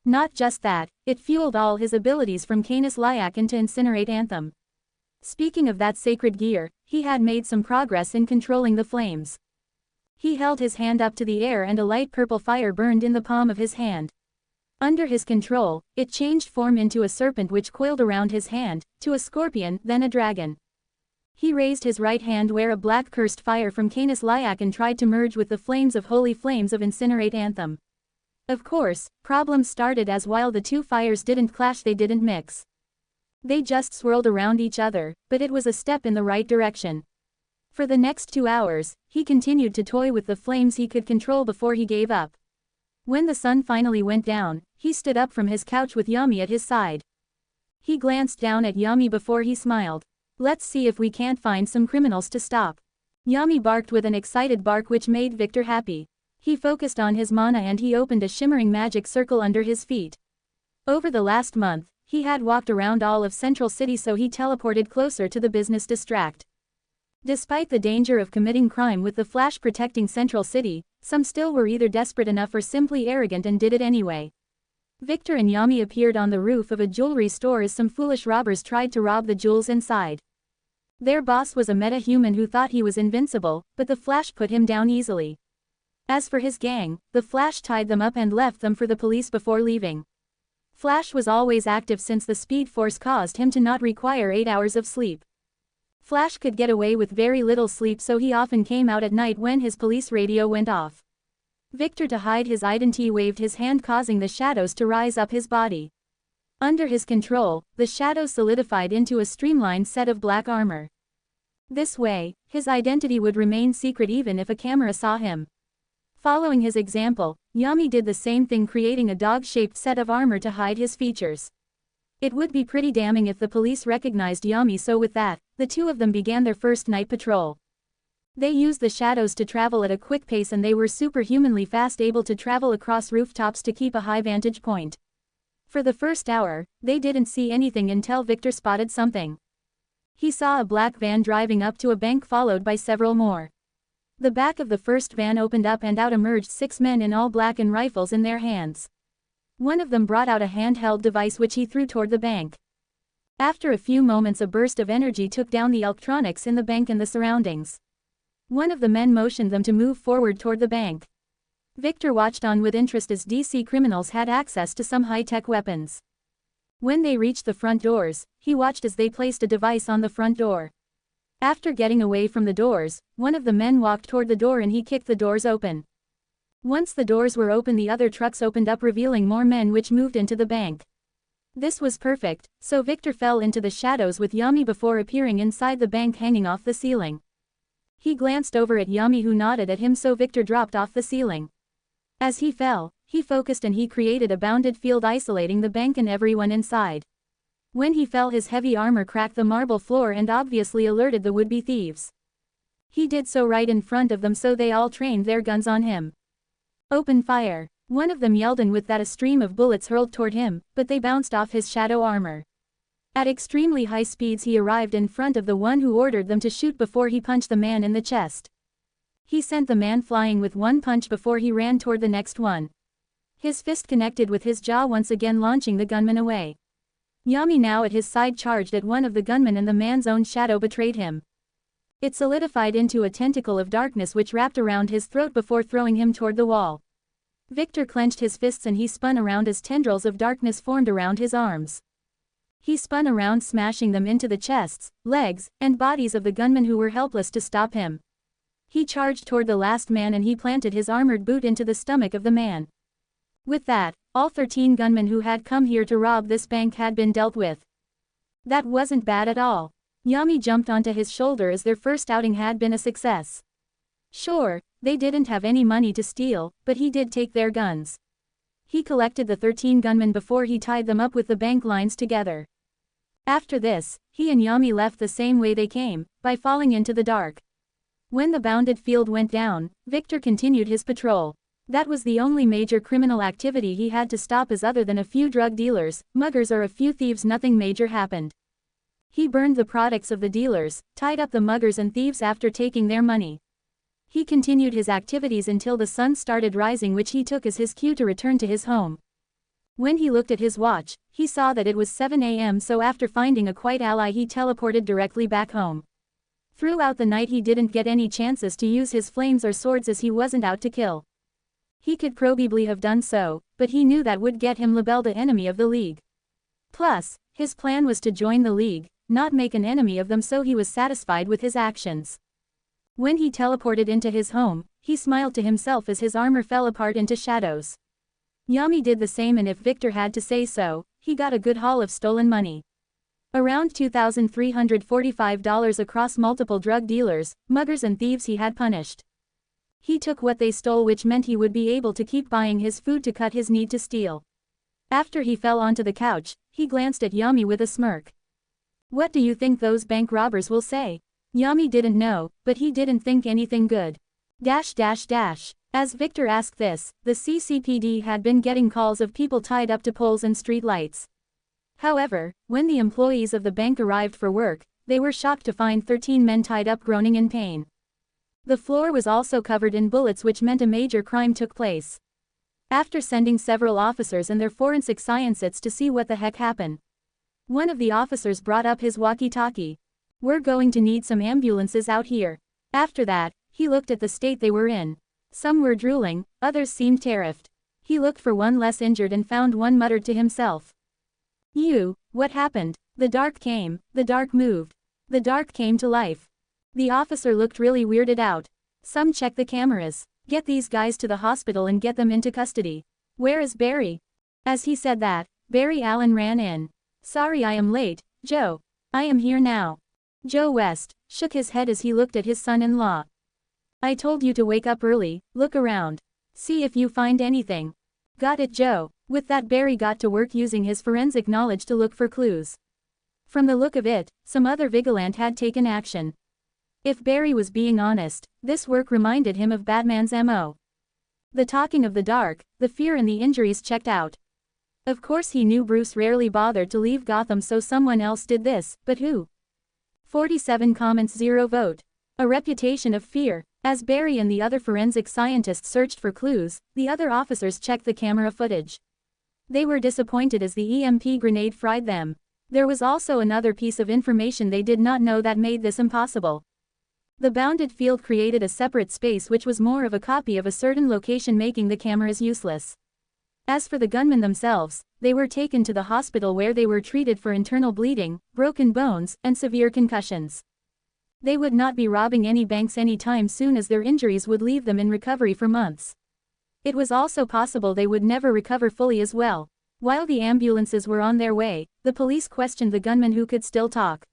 Not just that, it fueled all his abilities from Canis Lyakin to Incinerate Anthem. Speaking of that sacred gear, he had made some progress in controlling the flames. He held his hand up to the air and a light purple fire burned in the palm of his hand. Under his control, it changed form into a serpent which coiled around his hand, to a scorpion, then a dragon. He raised his right hand where a black cursed fire from Canis Lyakin tried to merge with the flames of holy flames of Incinerate Anthem. Of course, problems started, as while the two fires didn't clash, they didn't mix. They just swirled around each other, but it was a step in the right direction. For the next 2 hours, he continued to toy with the flames he could control before he gave up. When the sun finally went down, he stood up from his couch with Yami at his side. He glanced down at Yami before he smiled. "Let's see if we can't find some criminals to stop." Yami barked with an excited bark which made Victor happy. He focused on his mana and he opened a shimmering magic circle under his feet. Over the last month, he had walked around all of Central City, so he teleported closer to the business district. Despite the danger of committing crime with the Flash protecting Central City, some still were either desperate enough or simply arrogant and did it anyway. Victor and Yami appeared on the roof of a jewelry store as some foolish robbers tried to rob the jewels inside. Their boss was a meta-human who thought he was invincible, but the Flash put him down easily. As for his gang, the Flash tied them up and left them for the police before leaving. Flash was always active since the Speed Force caused him to not require 8 hours of sleep. Flash could get away with very little sleep, so he often came out at night when his police radio went off. Victor, to hide his identity, waved his hand, causing the shadows to rise up his body. Under his control, the shadows solidified into a streamlined set of black armor. This way, his identity would remain secret even if a camera saw him. Following his example, Yami did the same thing, creating a dog-shaped set of armor to hide his features. It would be pretty damning if the police recognized Yami, so with that, the two of them began their first night patrol. They used the shadows to travel at a quick pace, and they were superhumanly fast, able to travel across rooftops to keep a high vantage point. For the first hour, they didn't see anything until Victor spotted something. He saw a black van driving up to a bank, followed by several more. The back of the first van opened up and out emerged 6 men in all black and rifles in their hands. One of them brought out a handheld device which he threw toward the bank. After a few moments, a burst of energy took down the electronics in the bank and the surroundings. One of the men motioned them to move forward toward the bank. Victor watched on with interest as DC criminals had access to some high-tech weapons. When they reached the front doors, he watched as they placed a device on the front door. After getting away from the doors, one of the men walked toward the door and he kicked the doors open. Once the doors were open, the other trucks opened up, revealing more men which moved into the bank. This was perfect, so Victor fell into the shadows with Yami before appearing inside the bank, hanging off the ceiling. He glanced over at Yami, who nodded at him, so Victor dropped off the ceiling. As he fell, he focused and he created a bounded field isolating the bank and everyone inside. When he fell, his heavy armor cracked the marble floor and obviously alerted the would-be thieves. He did so right in front of them, so they all trained their guns on him. "Open fire!" One of them yelled, and with that a stream of bullets hurled toward him, but they bounced off his shadow armor. At extremely high speeds he arrived in front of the one who ordered them to shoot before he punched the man in the chest. He sent the man flying with one punch before he ran toward the next one. His fist connected with his jaw, once again launching the gunman away. Yami, now at his side, charged at one of the gunmen, and the man's own shadow betrayed him. It solidified into a tentacle of darkness which wrapped around his throat before throwing him toward the wall. Victor clenched his fists and he spun around as tendrils of darkness formed around his arms. He spun around, smashing them into the chests, legs, and bodies of the gunmen who were helpless to stop him. He charged toward the last man and he planted his armored boot into the stomach of the man. With that, all 13 gunmen who had come here to rob this bank had been dealt with. That wasn't bad at all. Yami jumped onto his shoulder as their first outing had been a success. Sure, they didn't have any money to steal, but he did take their guns. He collected the 13 gunmen before he tied them up with the bank lines together. After this, he and Yami left the same way they came, by falling into the dark. When the bounded field went down, Victor continued his patrol. That was the only major criminal activity he had to stop, as other than a few drug dealers, muggers, or a few thieves, nothing major happened. He burned the products of the dealers, tied up the muggers and thieves after taking their money. He continued his activities until the sun started rising, which he took as his cue to return to his home. When he looked at his watch, he saw that it was 7 a.m., so after finding a quiet ally he teleported directly back home. Throughout the night he didn't get any chances to use his flames or swords, as he wasn't out to kill. He could probably have done so, but he knew that would get him labeled the enemy of the League. Plus, his plan was to join the League, not make an enemy of them, so he was satisfied with his actions. When he teleported into his home, he smiled to himself as his armor fell apart into shadows. Yami did the same, and if Victor had to say so, he got a good haul of stolen money. Around $2,345 across multiple drug dealers, muggers and thieves he had punished. He took what they stole, which meant he would be able to keep buying his food to cut his need to steal. After he fell onto the couch, he glanced at Yami with a smirk. "What do you think those bank robbers will say?" Yami didn't know, but he didn't think anything good. As Victor asked this, the CCPD had been getting calls of people tied up to poles and street lights. However, when the employees of the bank arrived for work, they were shocked to find 13 men tied up, groaning in pain. The floor was also covered in bullets, which meant a major crime took place. After sending several officers and their forensic scientists to see what the heck happened, one of the officers brought up his walkie-talkie. "We're going to need some ambulances out here." After that, he looked at the state they were in. Some were drooling, others seemed terrified. He looked for one less injured and found one muttered to himself. What happened?" The dark came, the dark moved. The dark came to life. The officer looked really weirded out. "Some check the cameras. Get these guys to the hospital and get them into custody. Where is Barry?" As he said that, Barry Allen ran in. "Sorry I am late, Joe. I am here now." Joe West shook his head as he looked at his son-in-law. "I told you to wake up early, look around. See if you find anything." Got it, Joe. With that, Barry got to work using his forensic knowledge to look for clues. From the look of it, some other vigilant had taken action. If Barry was being honest, this work reminded him of Batman's MO. The talking of the dark, the fear and the injuries checked out. Of course he knew Bruce rarely bothered to leave Gotham, so someone else did this, but who? 47 comments, 0 vote. A reputation of fear. As Barry and the other forensic scientists searched for clues, the other officers checked the camera footage. They were disappointed as the EMP grenade fried them. There was also another piece of information they did not know that made this impossible. The bounded field created a separate space which was more of a copy of a certain location, making the cameras useless. As for the gunmen themselves, they were taken to the hospital where they were treated for internal bleeding, broken bones, and severe concussions. They would not be robbing any banks anytime soon, as their injuries would leave them in recovery for months. It was also possible they would never recover fully as well. While the ambulances were on their way, the police questioned the gunmen who could still talk.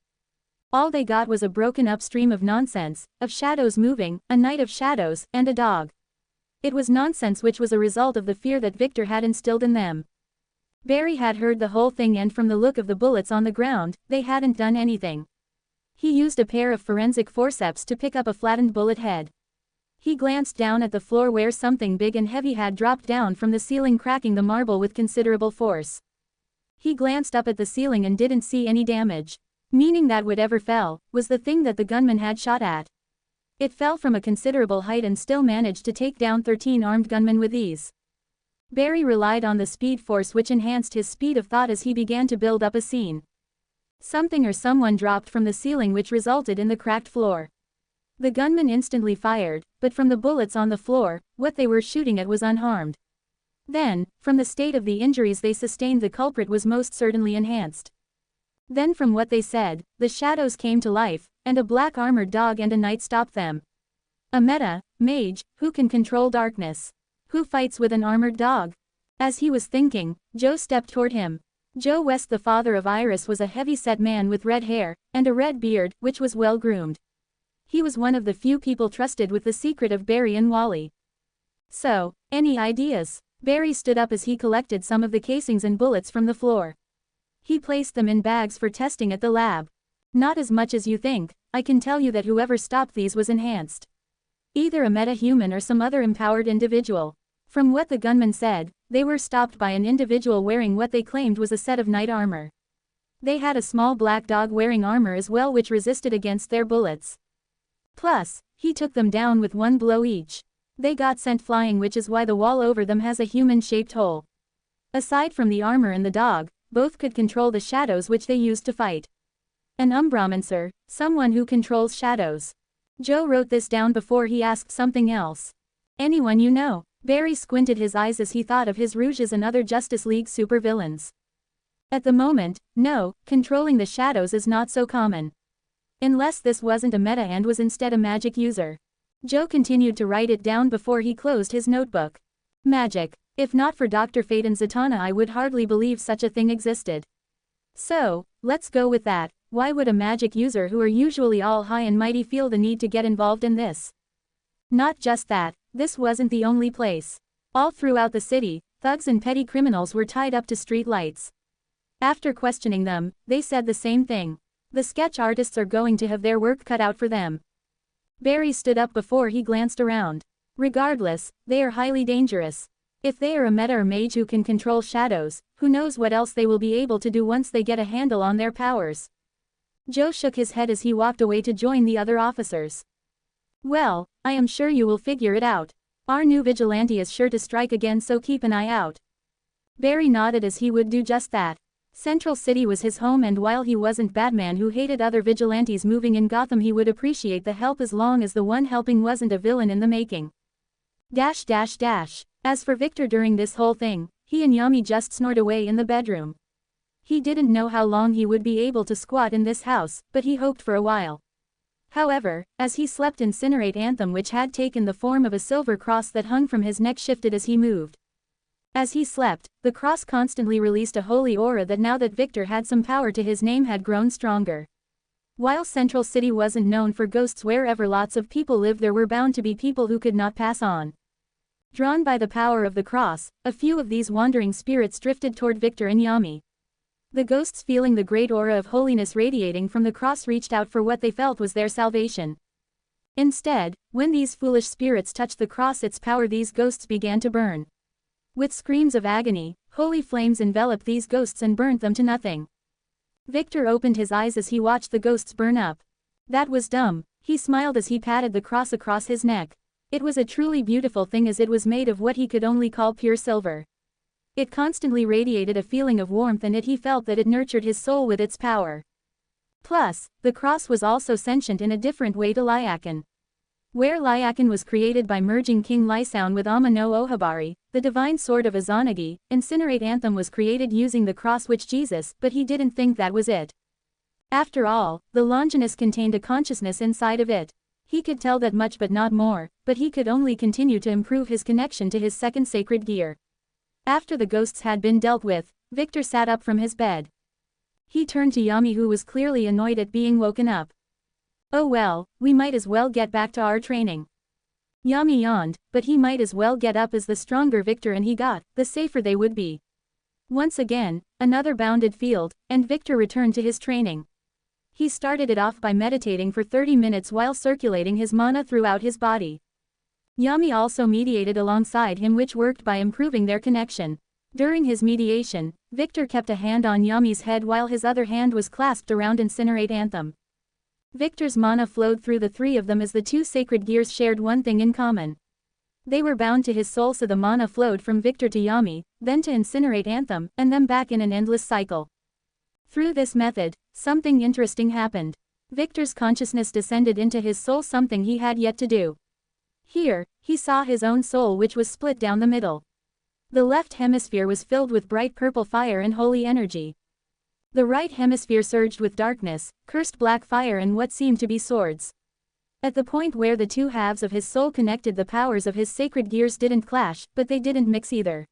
All they got was a broken up stream of nonsense, of shadows moving, a night of shadows, and a dog. It was nonsense which was a result of the fear that Victor had instilled in them. Barry had heard the whole thing, and from the look of the bullets on the ground, they hadn't done anything. He used a pair of forensic forceps to pick up a flattened bullet head. He glanced down at the floor where something big and heavy had dropped down from the ceiling, cracking the marble with considerable force. He glanced up at the ceiling and didn't see any damage, meaning that whatever fell was the thing that the gunman had shot at. It fell from a considerable height and still managed to take down 13 armed gunmen with ease. Barry relied on the speed force, which enhanced his speed of thought as he began to build up a scene. Something or someone dropped from the ceiling, which resulted in the cracked floor. The gunman instantly fired, but from the bullets on the floor, what they were shooting at was unharmed. Then, from the state of the injuries they sustained, the culprit was most certainly enhanced. Then from what they said, the shadows came to life, and a black armored dog and a knight stopped them. A mage, who can control darkness. Who fights with an armored dog? As he was thinking, Joe stepped toward him. Joe West, the father of Iris, was a heavy-set man with red hair, and a red beard, which was well-groomed. He was one of the few people trusted with the secret of Barry and Wally. So, any ideas? Barry stood up as he collected some of the casings and bullets from the floor. He placed them in bags for testing at the lab. Not as much as you think. I can tell you that whoever stopped these was enhanced. Either a meta-human or some other empowered individual. From what the gunman said, they were stopped by an individual wearing what they claimed was a set of knight armor. They had a small black dog wearing armor as well, which resisted against their bullets. Plus, he took them down with one blow each. They got sent flying, which is why the wall over them has a human-shaped hole. Aside from the armor and the dog, both could control the shadows which they used to fight. An umbromancer, someone who controls shadows. Joe wrote this down before he asked something else. Anyone you know? Barry squinted his eyes as he thought of his Rouges and other Justice League supervillains. At the moment, no, controlling the shadows is not so common. Unless this wasn't a meta and was instead a magic user. Joe continued to write it down before he closed his notebook. Magic. If not for Dr. Fate and Zatanna, I would hardly believe such a thing existed. So, let's go with that. Why would a magic user who are usually all high and mighty feel the need to get involved in this? Not just that, this wasn't the only place. All throughout the city, thugs and petty criminals were tied up to street lights. After questioning them, they said the same thing. The sketch artists are going to have their work cut out for them. Barry stood up before he glanced around. Regardless, they are highly dangerous. If they are a meta or mage who can control shadows, who knows what else they will be able to do once they get a handle on their powers. Joe shook his head as he walked away to join the other officers. Well, I am sure you will figure it out. Our new vigilante is sure to strike again, so keep an eye out. Barry nodded as he would do just that. Central City was his home, and while he wasn't Batman who hated other vigilantes moving in Gotham, he would appreciate the help as long as the one helping wasn't a villain in the making. As for Victor, during this whole thing, he and Yami just snored away in the bedroom. He didn't know how long he would be able to squat in this house, but he hoped for a while. However, as he slept, Incinerate Anthem, which had taken the form of a silver cross that hung from his neck, shifted as he moved. As he slept, the cross constantly released a holy aura that, now that Victor had some power to his name, had grown stronger. While Central City wasn't known for ghosts, wherever lots of people lived there were bound to be people who could not pass on. Drawn by the power of the cross, a few of these wandering spirits drifted toward Victor and Yami. The ghosts, feeling the great aura of holiness radiating from the cross, reached out for what they felt was their salvation. Instead, when these foolish spirits touched the cross, its power, these ghosts began to burn. With screams of agony, holy flames enveloped these ghosts and burnt them to nothing. Victor opened his eyes as he watched the ghosts burn up. That was dumb. He smiled as he patted the cross across his neck. It was a truly beautiful thing, as it was made of what he could only call pure silver. It constantly radiated a feeling of warmth, and he felt that it nurtured his soul with its power. Plus, the cross was also sentient in a different way to Lyakan. Where Lyakan was created by merging King Lysoun with Ama no Ohabari, the divine sword of Izanagi, Incinerate Anthem was created using the cross which Jesus, but he didn't think that was it. After all, the Longinus contained a consciousness inside of it. He could tell that much but not more, but he could only continue to improve his connection to his second sacred gear. After the ghosts had been dealt with, Victor sat up from his bed. He turned to Yami, who was clearly annoyed at being woken up. Oh well, we might as well get back to our training. Yami yawned, but he might as well get up, as the stronger Victor and he got, the safer they would be. Once again, another bounded field, and Victor returned to his training. He started it off by meditating for 30 minutes while circulating his mana throughout his body. Yami also mediated alongside him, which worked by improving their connection. During his mediation, Victor kept a hand on Yami's head while his other hand was clasped around Incinerate Anthem. Victor's mana flowed through the three of them, as the two sacred gears shared one thing in common. They were bound to his soul, so the mana flowed from Victor to Yami, then to Incinerate Anthem, and then back in an endless cycle. Through this method, something interesting happened. Victor's consciousness descended into his soul, something he had yet to do. Here, he saw his own soul, which was split down the middle. The left hemisphere was filled with bright purple fire and holy energy. The right hemisphere surged with darkness, cursed black fire, and what seemed to be swords. At the point where the two halves of his soul connected, the powers of his sacred gears didn't clash, but they didn't mix either.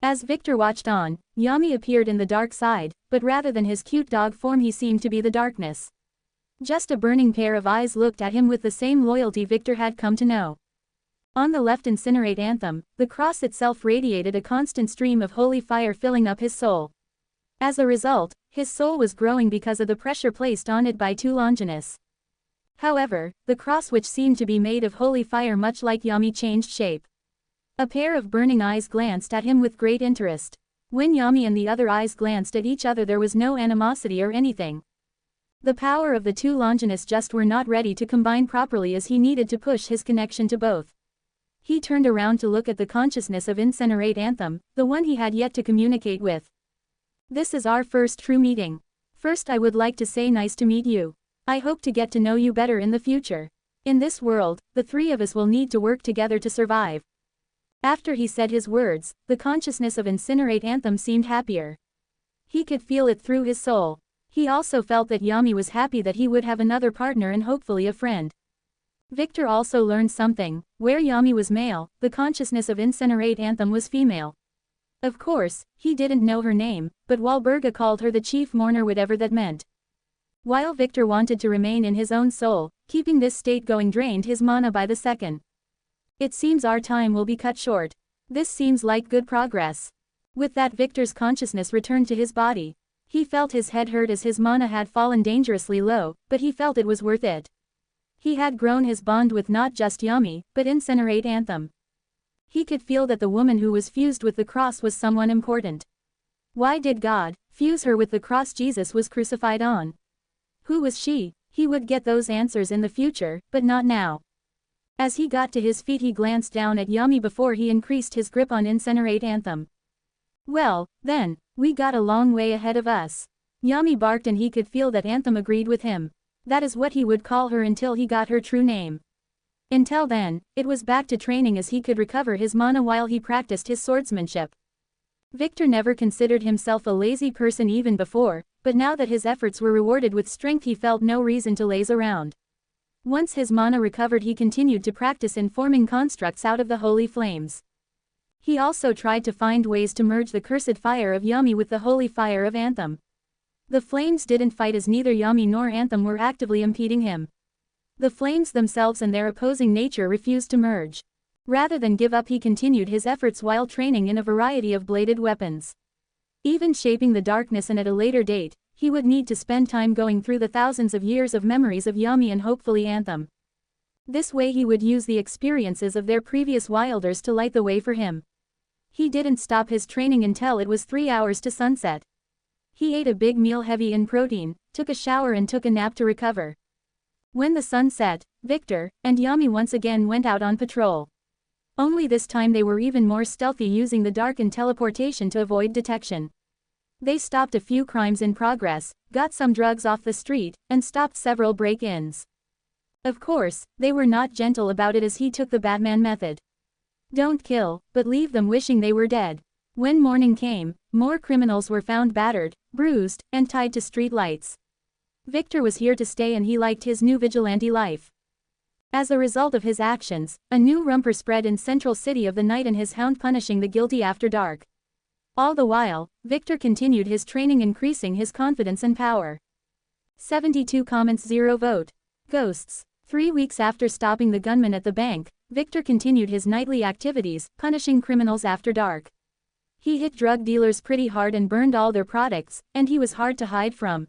As Victor watched on, Yami appeared in the dark side, but rather than his cute dog form, he seemed to be the darkness. Just a burning pair of eyes looked at him with the same loyalty Victor had come to know. On the left Incinerate Anthem, the cross itself radiated a constant stream of holy fire, filling up his soul. As a result, his soul was growing because of the pressure placed on it by two Longinus. However, the cross, which seemed to be made of holy fire much like Yami, changed shape. A pair of burning eyes glanced at him with great interest. When Yami and the other eyes glanced at each other, there was no animosity or anything. The power of the two Longinus just were not ready to combine properly, as he needed to push his connection to both. He turned around to look at the consciousness of Incinerate Anthem, the one he had yet to communicate with. This is our first true meeting. First, I would like to say nice to meet you. I hope to get to know you better in the future. In this world, the three of us will need to work together to survive. After he said his words, the consciousness of Incinerate Anthem seemed happier. He could feel it through his soul. He also felt that Yami was happy that he would have another partner and hopefully a friend. Victor also learned something. Where Yami was male, the consciousness of Incinerate Anthem was female. Of course, he didn't know her name, but Walburga called her the chief mourner, whatever that meant. While Victor wanted to remain in his own soul, keeping this state going drained his mana by the second. It seems our time will be cut short. This seems like good progress. With that, Victor's consciousness returned to his body. He felt his head hurt as his mana had fallen dangerously low, but he felt it was worth it. He had grown his bond with not just Yami, but Incinerate Anthem. He could feel that the woman who was fused with the cross was someone important. Why did God fuse her with the cross Jesus was crucified on? Who was she? He would get those answers in the future, but not now. As he got to his feet, he glanced down at Yami before he increased his grip on Incinerate Anthem. Well, then, we got a long way ahead of us. Yami barked, and he could feel that Anthem agreed with him. That is what he would call her until he got her true name. Until then, it was back to training as he could recover his mana while he practiced his swordsmanship. Victor never considered himself a lazy person even before, but now that his efforts were rewarded with strength, he felt no reason to laze around. Once his mana recovered, he continued to practice in forming constructs out of the holy flames. He also tried to find ways to merge the cursed fire of Yami with the holy fire of Anthem. The flames didn't fight, as neither Yami nor Anthem were actively impeding him. The flames themselves and their opposing nature refused to merge. Rather than give up, he continued his efforts while training in a variety of bladed weapons. Even shaping the darkness, and at a later date, he would need to spend time going through the thousands of years of memories of Yami and hopefully Anthem. This way he would use the experiences of their previous wielders to light the way for him. He didn't stop his training until it was 3 hours to sunset. He ate a big meal heavy in protein, took a shower and took a nap to recover. When the sun set, Victor and Yami once again went out on patrol. Only this time they were even more stealthy, using the dark and teleportation to avoid detection. They stopped a few crimes in progress, got some drugs off the street, and stopped several break-ins. Of course, they were not gentle about it, as he took the Batman method. Don't kill, but leave them wishing they were dead. When morning came, more criminals were found battered, bruised, and tied to street lights. Victor was here to stay, and he liked his new vigilante life. As a result of his actions, a new rumor spread in Central City of the Knight and his hound punishing the guilty after dark. All the while, Victor continued his training, increasing his confidence and power. 72 comments, 0 vote. Ghosts. 3 weeks after stopping the gunman at the bank, Victor continued his nightly activities, punishing criminals after dark. He hit drug dealers pretty hard and burned all their products, and he was hard to hide from.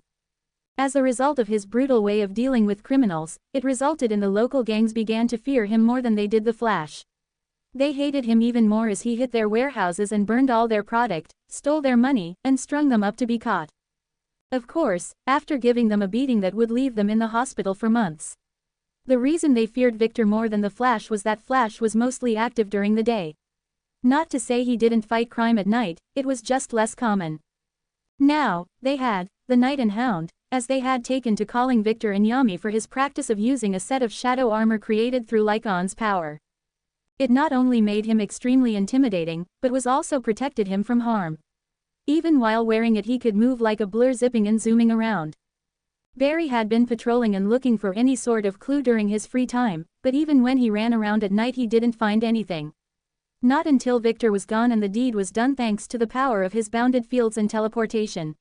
As a result of his brutal way of dealing with criminals, it resulted in the local gangs began to fear him more than they did the Flash. They hated him even more as he hit their warehouses and burned all their product, stole their money, and strung them up to be caught. Of course, after giving them a beating that would leave them in the hospital for months. The reason they feared Victor more than the Flash was that Flash was mostly active during the day. Not to say he didn't fight crime at night, it was just less common. Now, they had the Knight and Hound, as they had taken to calling Victor and Yami for his practice of using a set of shadow armor created through Lycon's power. It not only made him extremely intimidating, but was also protected him from harm. Even while wearing it, he could move like a blur, zipping and zooming around. Barry had been patrolling and looking for any sort of clue during his free time, but even when he ran around at night he didn't find anything. Not until Victor was gone and the deed was done, thanks to the power of his bounded fields and teleportation.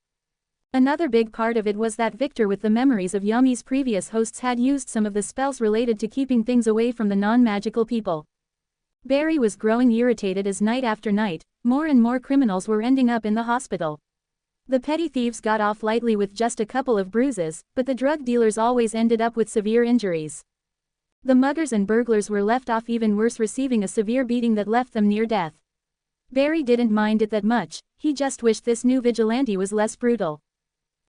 Another big part of it was that Victor, with the memories of Yami's previous hosts, had used some of the spells related to keeping things away from the non-magical people. Barry was growing irritated as night after night, more and more criminals were ending up in the hospital. The petty thieves got off lightly with just a couple of bruises, but the drug dealers always ended up with severe injuries. The muggers and burglars were left off even worse, receiving a severe beating that left them near death. Barry didn't mind it that much, he just wished this new vigilante was less brutal.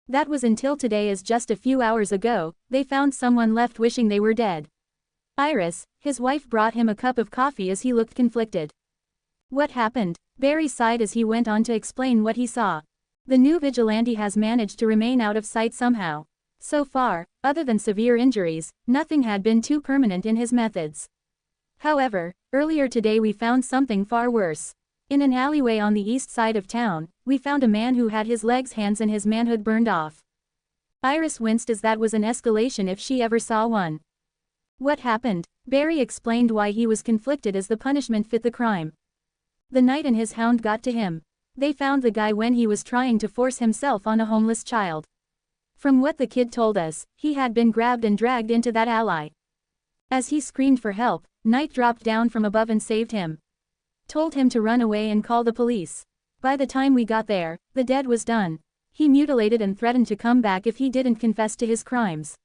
That was until today, as just a few hours ago, they found someone left wishing they were dead. Iris, his wife, brought him a cup of coffee as he looked conflicted. What happened? Barry sighed as he went on to explain what he saw. The new vigilante has managed to remain out of sight somehow. So far, other than severe injuries, nothing had been too permanent in his methods. However, earlier today we found something far worse. In an alleyway on the east side of town, we found a man who had his legs, hands and his manhood burned off. Iris winced, as that was an escalation if she ever saw one. What happened? Barry explained why he was conflicted, as the punishment fit the crime. The Knight and his hound got to him. They found the guy when he was trying to force himself on a homeless child. From what the kid told us, he had been grabbed and dragged into that alley. As he screamed for help, Knight dropped down from above and saved him. Told him to run away and call the police. By the time we got there, the deed was done. He mutilated and threatened to come back if he didn't confess to his crimes.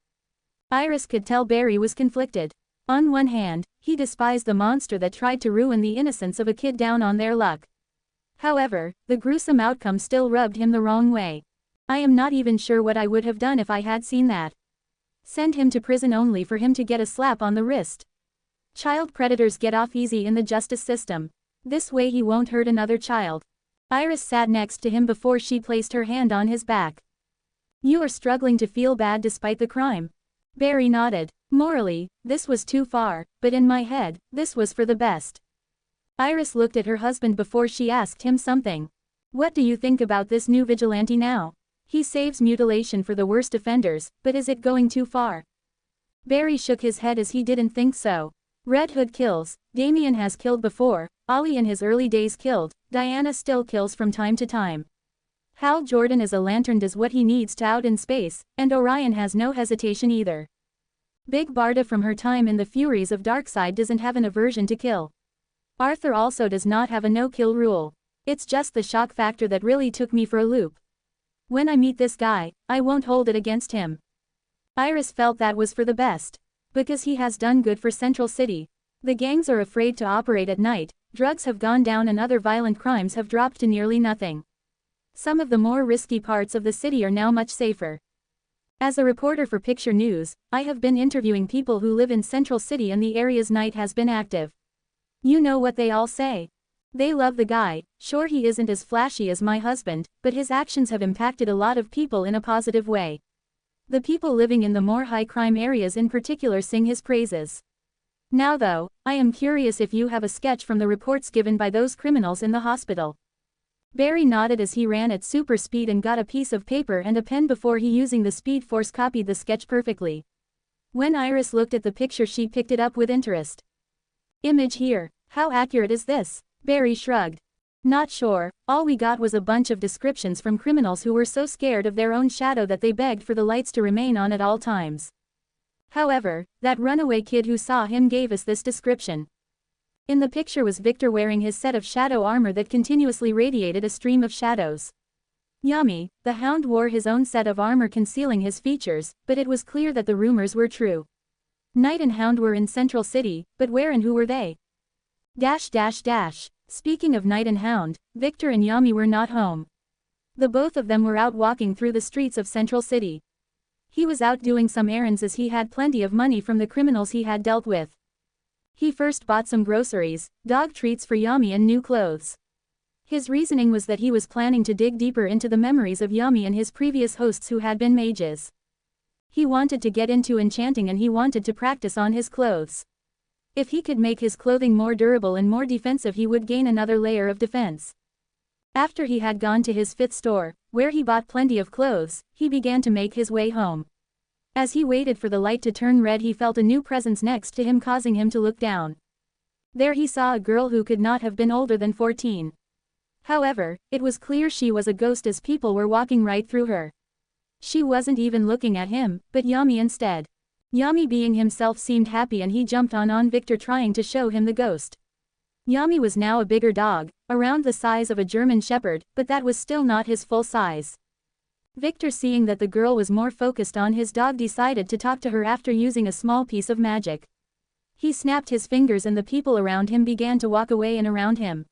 Iris could tell Barry was conflicted. On one hand, he despised the monster that tried to ruin the innocence of a kid down on their luck. However, the gruesome outcome still rubbed him the wrong way. I am not even sure what I would have done if I had seen that. Send him to prison only for him to get a slap on the wrist. Child predators get off easy in the justice system. This way he won't hurt another child. Iris sat next to him before she placed her hand on his back. You are struggling to feel bad despite the crime. Barry nodded. Morally, this was too far, but in my head, this was for the best. Iris looked at her husband before she asked him something. What do you think about this new vigilante now? He saves mutilation for the worst offenders, but is it going too far? Barry shook his head as he didn't think so. Red Hood kills, Damien has killed before, Ollie in his early days killed, Diana still kills from time to time. Hal Jordan is a lantern, does what he needs to out in space, and Orion has no hesitation either. Big Barda from her time in the Furies of Darkseid doesn't have an aversion to kill. Arthur also does not have a no-kill rule. It's just the shock factor that really took me for a loop. When I meet this guy, I won't hold it against him. Iris felt that was for the best. Because he has done good for Central City. The gangs are afraid to operate at night, drugs have gone down and other violent crimes have dropped to nearly nothing. Some of the more risky parts of the city are now much safer. As a reporter for Picture News, I have been interviewing people who live in Central City and the area's night has been active. You know what they all say. They love the guy. Sure, he isn't as flashy as my husband, but his actions have impacted a lot of people in a positive way. The people living in the more high-crime areas in particular sing his praises. Now though, I am curious if you have a sketch from the reports given by those criminals in the hospital. Barry nodded as he ran at super speed and got a piece of paper and a pen before he using the Speed Force copied the sketch perfectly. When Iris looked at the picture she picked it up with interest. Image here, how accurate is this? Barry shrugged. Not sure, all we got was a bunch of descriptions from criminals who were so scared of their own shadow that they begged for the lights to remain on at all times. However, that runaway kid who saw him gave us this description. In the picture was Victor wearing his set of shadow armor that continuously radiated a stream of shadows. Yummy, the Hound wore his own set of armor concealing his features, but it was clear that the rumors were true. Knight and Hound were in Central City, but where and who were they? Speaking of Knight and Hound, Victor and Yami were not home. The both of them were out walking through the streets of Central City. He was out doing some errands as he had plenty of money from the criminals he had dealt with. He first bought some groceries, dog treats for Yami and new clothes. His reasoning was that he was planning to dig deeper into the memories of Yami and his previous hosts who had been mages. He wanted to get into enchanting and he wanted to practice on his clothes. If he could make his clothing more durable and more defensive, he would gain another layer of defense. After he had gone to his fifth store, where he bought plenty of clothes, he began to make his way home. As he waited for the light to turn red, he felt a new presence next to him, causing him to look down. There he saw a girl who could not have been older than 14. However, it was clear she was a ghost as people were walking right through her. She wasn't even looking at him, but Yami instead. Yami being himself seemed happy and he jumped on Victor trying to show him the ghost. Yami was now a bigger dog, around the size of a German Shepherd, but that was still not his full size. Victor, seeing that the girl was more focused on his dog, decided to talk to her after using a small piece of magic. He snapped his fingers and the people around him began to walk away and around him.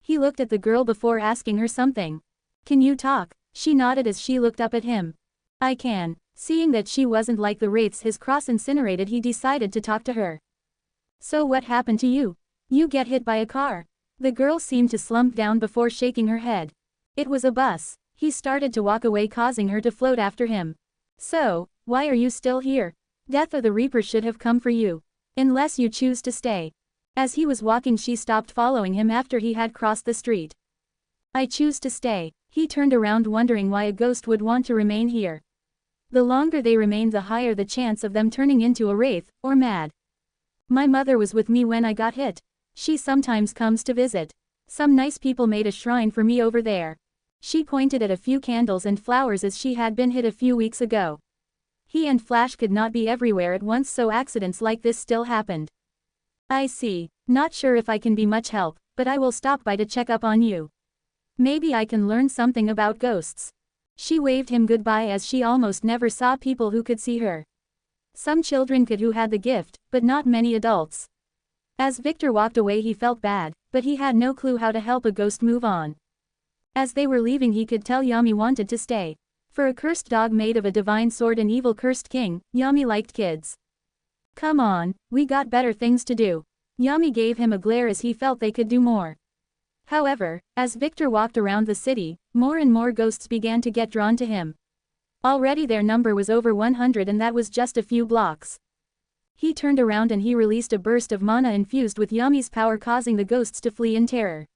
He looked at the girl before asking her something. "Can you talk?" She nodded as she looked up at him. "I can." Seeing that she wasn't like the wraiths his cross incinerated, he decided to talk to her. "So what happened to you? You get hit by a car?" The girl seemed to slump down before shaking her head. "It was a bus." He started to walk away, causing her to float after him. "So, why are you still here? Death or the Reaper should have come for you. Unless you choose to stay." As he was walking, she stopped following him after he had crossed the street. "I choose to stay." He turned around wondering why a ghost would want to remain here. The longer they remained, the higher the chance of them turning into a wraith, or mad. "My mother was with me when I got hit. She sometimes comes to visit. Some nice people made a shrine for me over there." She pointed at a few candles and flowers as she had been hit a few weeks ago. He and Flash could not be everywhere at once, so accidents like this still happened. "I see. Not sure if I can be much help, but I will stop by to check up on you. Maybe I can learn something about ghosts." She waved him goodbye as she almost never saw people who could see her. Some children could who had the gift, but not many adults. As Victor walked away, he felt bad, but he had no clue how to help a ghost move on. As they were leaving, he could tell Yami wanted to stay. For a cursed dog made of a divine sword and evil cursed king, Yami liked kids. "Come on, we got better things to do." Yami gave him a glare as he felt they could do more. However, as Victor walked around the city, more and more ghosts began to get drawn to him. Already their number was over 100, and that was just a few blocks. He turned around and he released a burst of mana infused with Yami's power, causing the ghosts to flee in terror.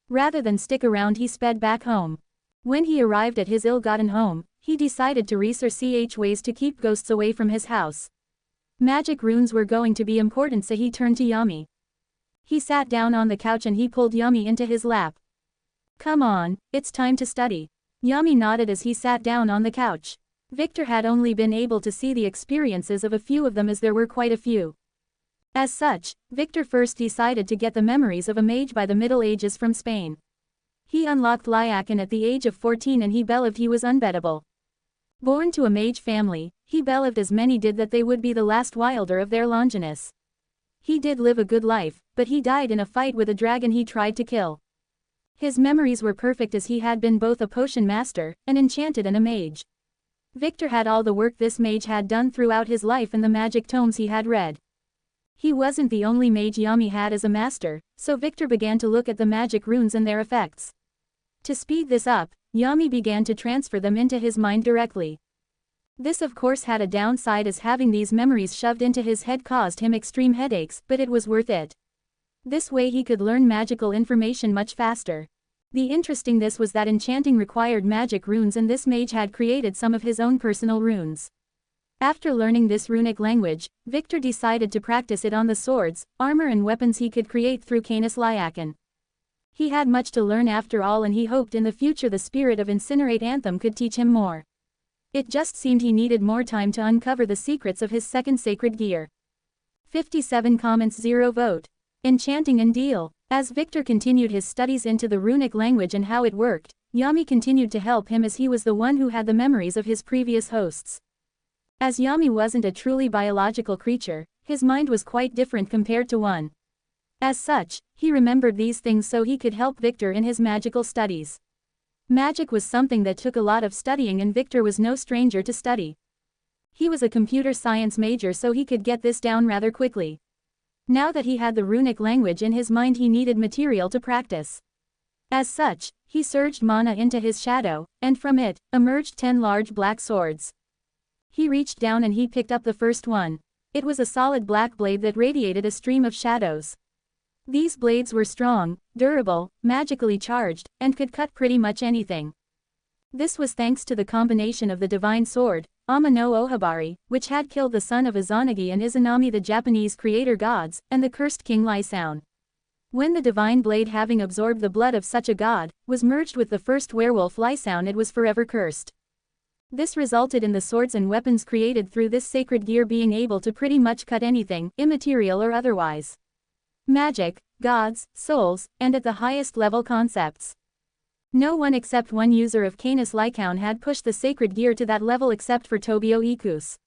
Rather than stick around, he sped back home. When he arrived at his ill-gotten home, he decided to research ways to keep ghosts away from his house. Magic runes were going to be important, so he turned to Yami. He sat down on the couch and he pulled Yami into his lap. "Come on, it's time to study." Yami nodded as he sat down on the couch. Victor had only been able to see the experiences of a few of them, as there were quite a few. As such, Victor first decided to get the memories of a mage by the Middle Ages from Spain. He unlocked Lycaon at the age of 14 and he believed he was unbeatable. Born to a mage family, he believed as many did that they would be the last wilder of their Longinus. He did live a good life, but he died in a fight with a dragon he tried to kill. His memories were perfect as he had been both a potion master, an enchanted and a mage. Victor had all the work this mage had done throughout his life and the magic tomes he had read. He wasn't the only mage Yami had as a master, so Victor began to look at the magic runes and their effects. To speed this up, Yami began to transfer them into his mind directly. This of course had a downside as having these memories shoved into his head caused him extreme headaches, but it was worth it. This way he could learn magical information much faster. The interesting this was that enchanting required magic runes and this mage had created some of his own personal runes. After learning this runic language, Victor decided to practice it on the swords, armor and weapons he could create through Canis Lycaon. He had much to learn after all and he hoped in the future the spirit of Incinerate Anthem could teach him more. It just seemed he needed more time to uncover the secrets of his second sacred gear. 57 comments 0 vote. Enchanting and deal. As Victor continued his studies into the runic language and how it worked, Yami continued to help him as he was the one who had the memories of his previous hosts. As Yami wasn't a truly biological creature, his mind was quite different compared to one. As such, he remembered these things so he could help Victor in his magical studies. Magic was something that took a lot of studying and Victor was no stranger to study. He was a computer science major so he could get this down rather quickly. Now that he had the runic language in his mind he needed material to practice. As such, he surged mana into his shadow, and from it, emerged 10 large black swords. He reached down and he picked up the first one. It was a solid black blade that radiated a stream of shadows. These blades were strong, durable, magically charged, and could cut pretty much anything. This was thanks to the combination of the divine sword, Ama no Ohabari, which had killed the son of Izanagi and Izanami the Japanese creator gods, and the cursed king Lycaon. When the divine blade having absorbed the blood of such a god, was merged with the first werewolf Lycaon it was forever cursed. This resulted in the swords and weapons created through this sacred gear being able to pretty much cut anything, immaterial or otherwise. Magic, gods, souls, and at the highest level concepts. No one except one user of Canis Lycaon had pushed the sacred gear to that level except for Tobio Ikus.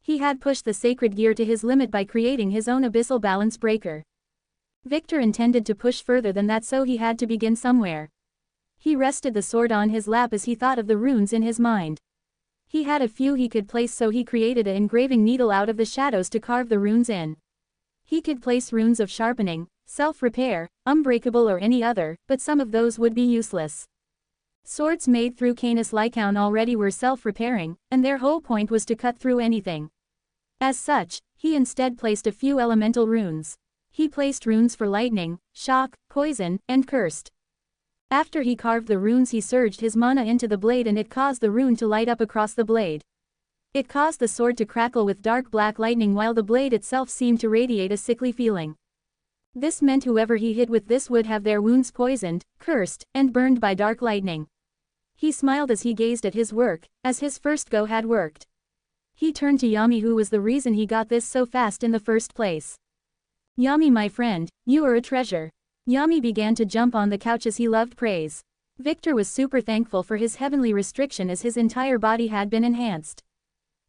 He had pushed the sacred gear to his limit by creating his own abyssal balance breaker. Victor intended to push further than that so he had to begin somewhere. He rested the sword on his lap as he thought of the runes in his mind. He had a few he could place so he created an engraving needle out of the shadows to carve the runes in. He could place runes of sharpening, self-repair, unbreakable or any other, but some of those would be useless. Swords made through Canis Lycaon already were self-repairing, and their whole point was to cut through anything. As such, he instead placed a few elemental runes. He placed runes for lightning, shock, poison, and cursed. After he carved the runes he surged his mana into the blade and it caused the rune to light up across the blade. It caused the sword to crackle with dark black lightning while the blade itself seemed to radiate a sickly feeling. This meant whoever he hit with this would have their wounds poisoned, cursed, and burned by dark lightning. He smiled as he gazed at his work, as his first go had worked. He turned to Yami who was the reason he got this so fast in the first place. Yami my friend, you are a treasure. Yami began to jump on the couch as he loved praise. Victor was super thankful for his heavenly restriction as his entire body had been enhanced.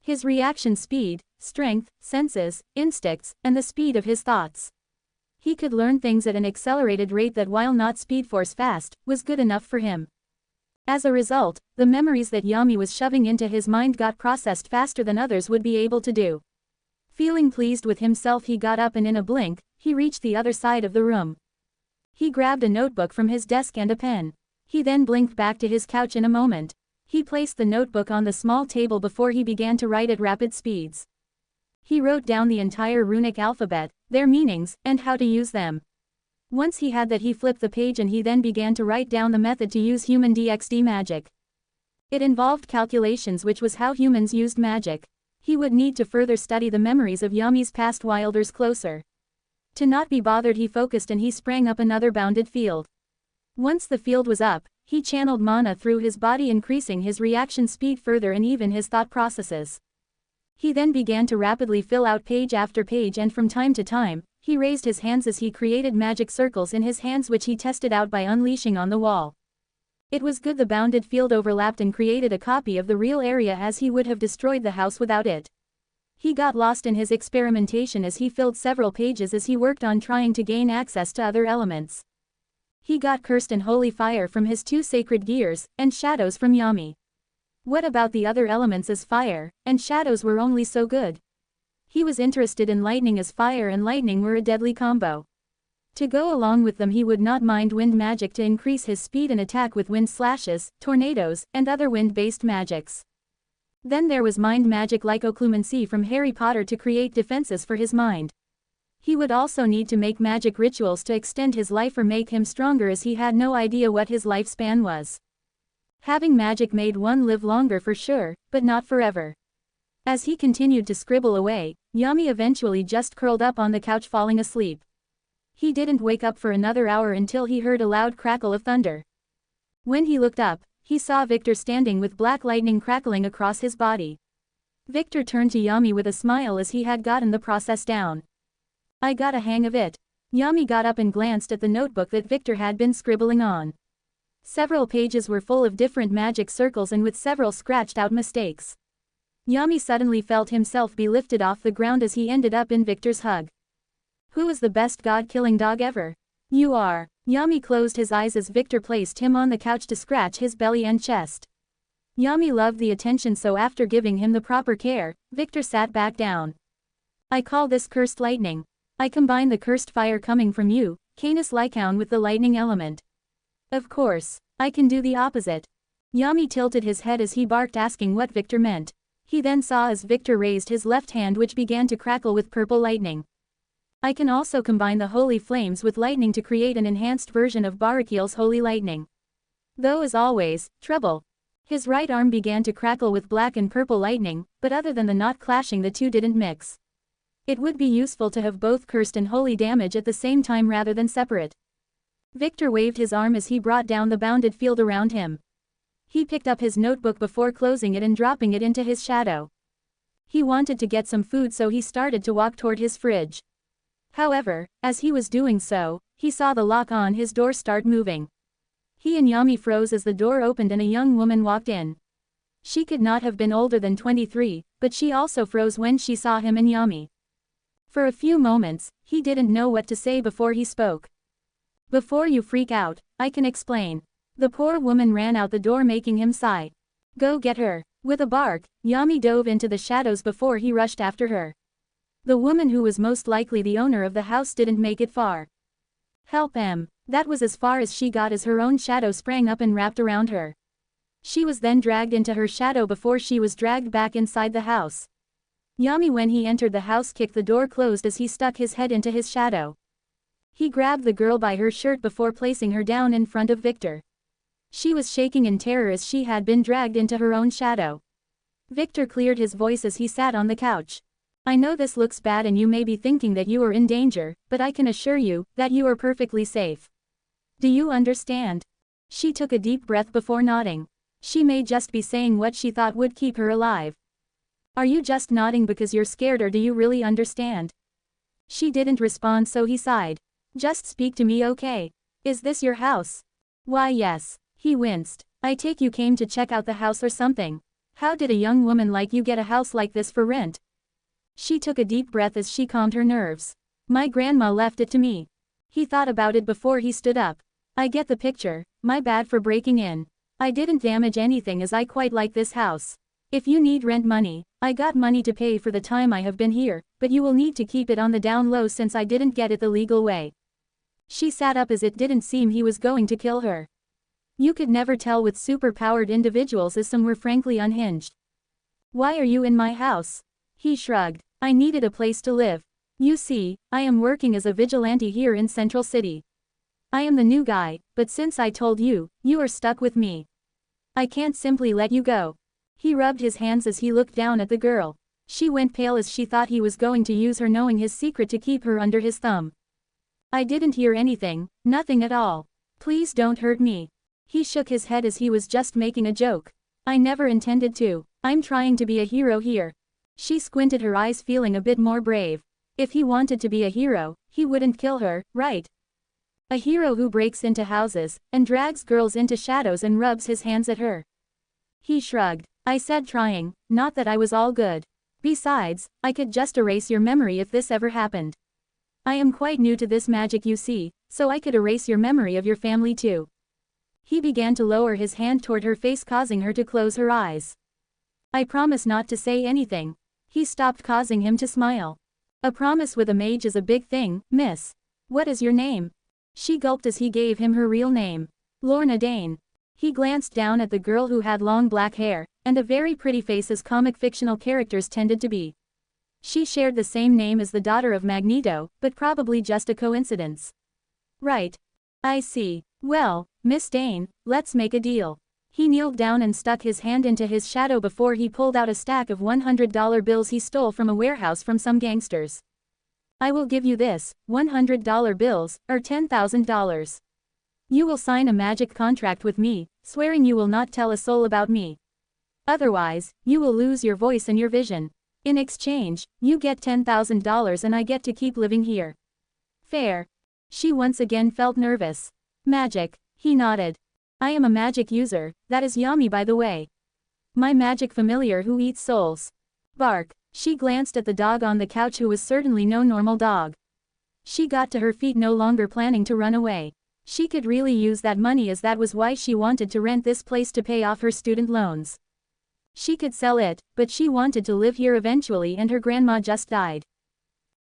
His reaction speed, strength, senses, instincts, and the speed of his thoughts. He could learn things at an accelerated rate that while not speed force fast, was good enough for him. As a result, the memories that Yami was shoving into his mind got processed faster than others would be able to do. Feeling pleased with himself he got up and in a blink, he reached the other side of the room. He grabbed a notebook from his desk and a pen. He then blinked back to his couch in a moment. He placed the notebook on the small table before he began to write at rapid speeds. He wrote down the entire runic alphabet, their meanings, and how to use them. Once he had that he flipped the page and he then began to write down the method to use human DXD magic. It involved calculations which was how humans used magic. He would need to further study the memories of Yami's past wilders closer. To not be bothered he focused and he sprang up another bounded field. Once the field was up, he channeled mana through his body increasing his reaction speed further and even his thought processes. He then began to rapidly fill out page after page, and from time to time, he raised his hands as he created magic circles in his hands, which he tested out by unleashing on the wall. It was good the bounded field overlapped and created a copy of the real area, as he would have destroyed the house without it. He got lost in his experimentation as he filled several pages as he worked on trying to gain access to other elements. He got cursed and holy fire from his 2 sacred gears, and shadows from Yami. What about the other elements, as fire and shadows were only so good? He was interested in lightning, as fire and lightning were a deadly combo. To go along with them, he would not mind wind magic to increase his speed and attack with wind slashes, tornadoes, and other wind-based magics. Then there was mind magic like occlumency from Harry Potter to create defenses for his mind. He would also need to make magic rituals to extend his life or make him stronger, as he had no idea what his lifespan was. Having magic made one live longer for sure, but not forever. As he continued to scribble away, Yami eventually just curled up on the couch falling asleep. He didn't wake up for another hour until he heard a loud crackle of thunder. When he looked up, he saw Victor standing with black lightning crackling across his body. Victor turned to Yami with a smile as he had gotten the process down. "I got a hang of it." Yami got up and glanced at the notebook that Victor had been scribbling on. Several pages were full of different magic circles and with several scratched out mistakes. Yami suddenly felt himself be lifted off the ground as he ended up in Victor's hug. "Who is the best god-killing dog ever?" "You are." Yami closed his eyes as Victor placed him on the couch to scratch his belly and chest. Yami loved the attention, so after giving him the proper care, Victor sat back down. "I call this cursed lightning. I combine the cursed fire coming from you, Canis Lycaon, with the lightning element. Of course, I can do the opposite." Yami tilted his head as he barked, asking what Victor meant. He then saw as Victor raised his left hand, which began to crackle with purple lightning. "I can also combine the holy flames with lightning to create an enhanced version of Barakiel's holy lightning. Though as always, trouble." His right arm began to crackle with black and purple lightning, but other than the not clashing, the two didn't mix. It would be useful to have both cursed and holy damage at the same time rather than separate. Victor waved his arm as he brought down the bounded field around him. He picked up his notebook before closing it and dropping it into his shadow. He wanted to get some food, so he started to walk toward his fridge. However, as he was doing so, he saw the lock on his door start moving. He and Yami froze as the door opened and a young woman walked in. She could not have been older than 23, but she also froze when she saw him and Yami. For a few moments, he didn't know what to say before he spoke. "Before you freak out, I can explain." The poor woman ran out the door, making him sigh. "Go get her." With a bark, Yami dove into the shadows before he rushed after her. The woman, who was most likely the owner of the house, didn't make it far. "Help em." That was as far as she got as her own shadow sprang up and wrapped around her. She was then dragged into her shadow before she was dragged back inside the house. Yami, when he entered the house, kicked the door closed as he stuck his head into his shadow. He grabbed the girl by her shirt before placing her down in front of Victor. She was shaking in terror as she had been dragged into her own shadow. Victor cleared his voice as he sat on the couch. "I know this looks bad and you may be thinking that you are in danger, but I can assure you that you are perfectly safe. Do you understand?" She took a deep breath before nodding. She may just be saying what she thought would keep her alive. "Are you just nodding because you're scared, or do you really understand?" She didn't respond, so he sighed. "Just speak to me, okay? Is this your house?" "Why, yes." He winced. "I take you came to check out the house or something. How did a young woman like you get a house like this for rent?" She took a deep breath as she calmed her nerves. "My grandma left it to me." He thought about it before he stood up. "I get the picture, my bad for breaking in. I didn't damage anything as I quite like this house. If you need rent money, I got money to pay for the time I have been here, but you will need to keep it on the down low since I didn't get it the legal way." She sat up as it didn't seem he was going to kill her. You could never tell with super-powered individuals, as some were frankly unhinged. "Why are you in my house?" He shrugged. "I needed a place to live. You see, I am working as a vigilante here in Central City. I am the new guy, but since I told you, you are stuck with me. I can't simply let you go." He rubbed his hands as he looked down at the girl. She went pale as she thought he was going to use her knowing his secret to keep her under his thumb. "I didn't hear anything, nothing at all. Please don't hurt me." He shook his head as he was just making a joke. "I never intended to. I'm trying to be a hero here." She squinted her eyes, feeling a bit more brave. If he wanted to be a hero, he wouldn't kill her, right? A hero who breaks into houses, and drags girls into shadows and rubs his hands at her. He shrugged. I said trying, not that I was all good. Besides, I could just erase your memory if this ever happened. I am quite new to this magic, you see, so I could erase your memory of your family too. He began to lower his hand toward her face, causing her to close her eyes. I promise not to say anything. He stopped, causing him to smile. A promise with a mage is a big thing, miss. What is your name? She gulped as he gave him her real name. Lorna Dane. He glanced down at the girl who had long black hair, and a very pretty face, as comic fictional characters tended to be. She shared the same name as the daughter of Magneto, but probably just a coincidence. Right. I see. Well, Miss Dane, let's make a deal. He kneeled down and stuck his hand into his shadow before he pulled out a stack of $100 bills he stole from a warehouse from some gangsters. I will give you this, $100 bills, or $10,000. You will sign a magic contract with me, swearing you will not tell a soul about me. Otherwise, you will lose your voice and your vision. In exchange, you get $10,000 and I get to keep living here. Fair. She once again felt nervous. Magic. He nodded. I am a magic user, that is Yami by the way. My magic familiar who eats souls. Bark. She glanced at the dog on the couch, who was certainly no normal dog. She got to her feet, no longer planning to run away. She could really use that money, as that was why she wanted to rent this place to pay off her student loans. She could sell it, but she wanted to live here eventually, and her grandma just died.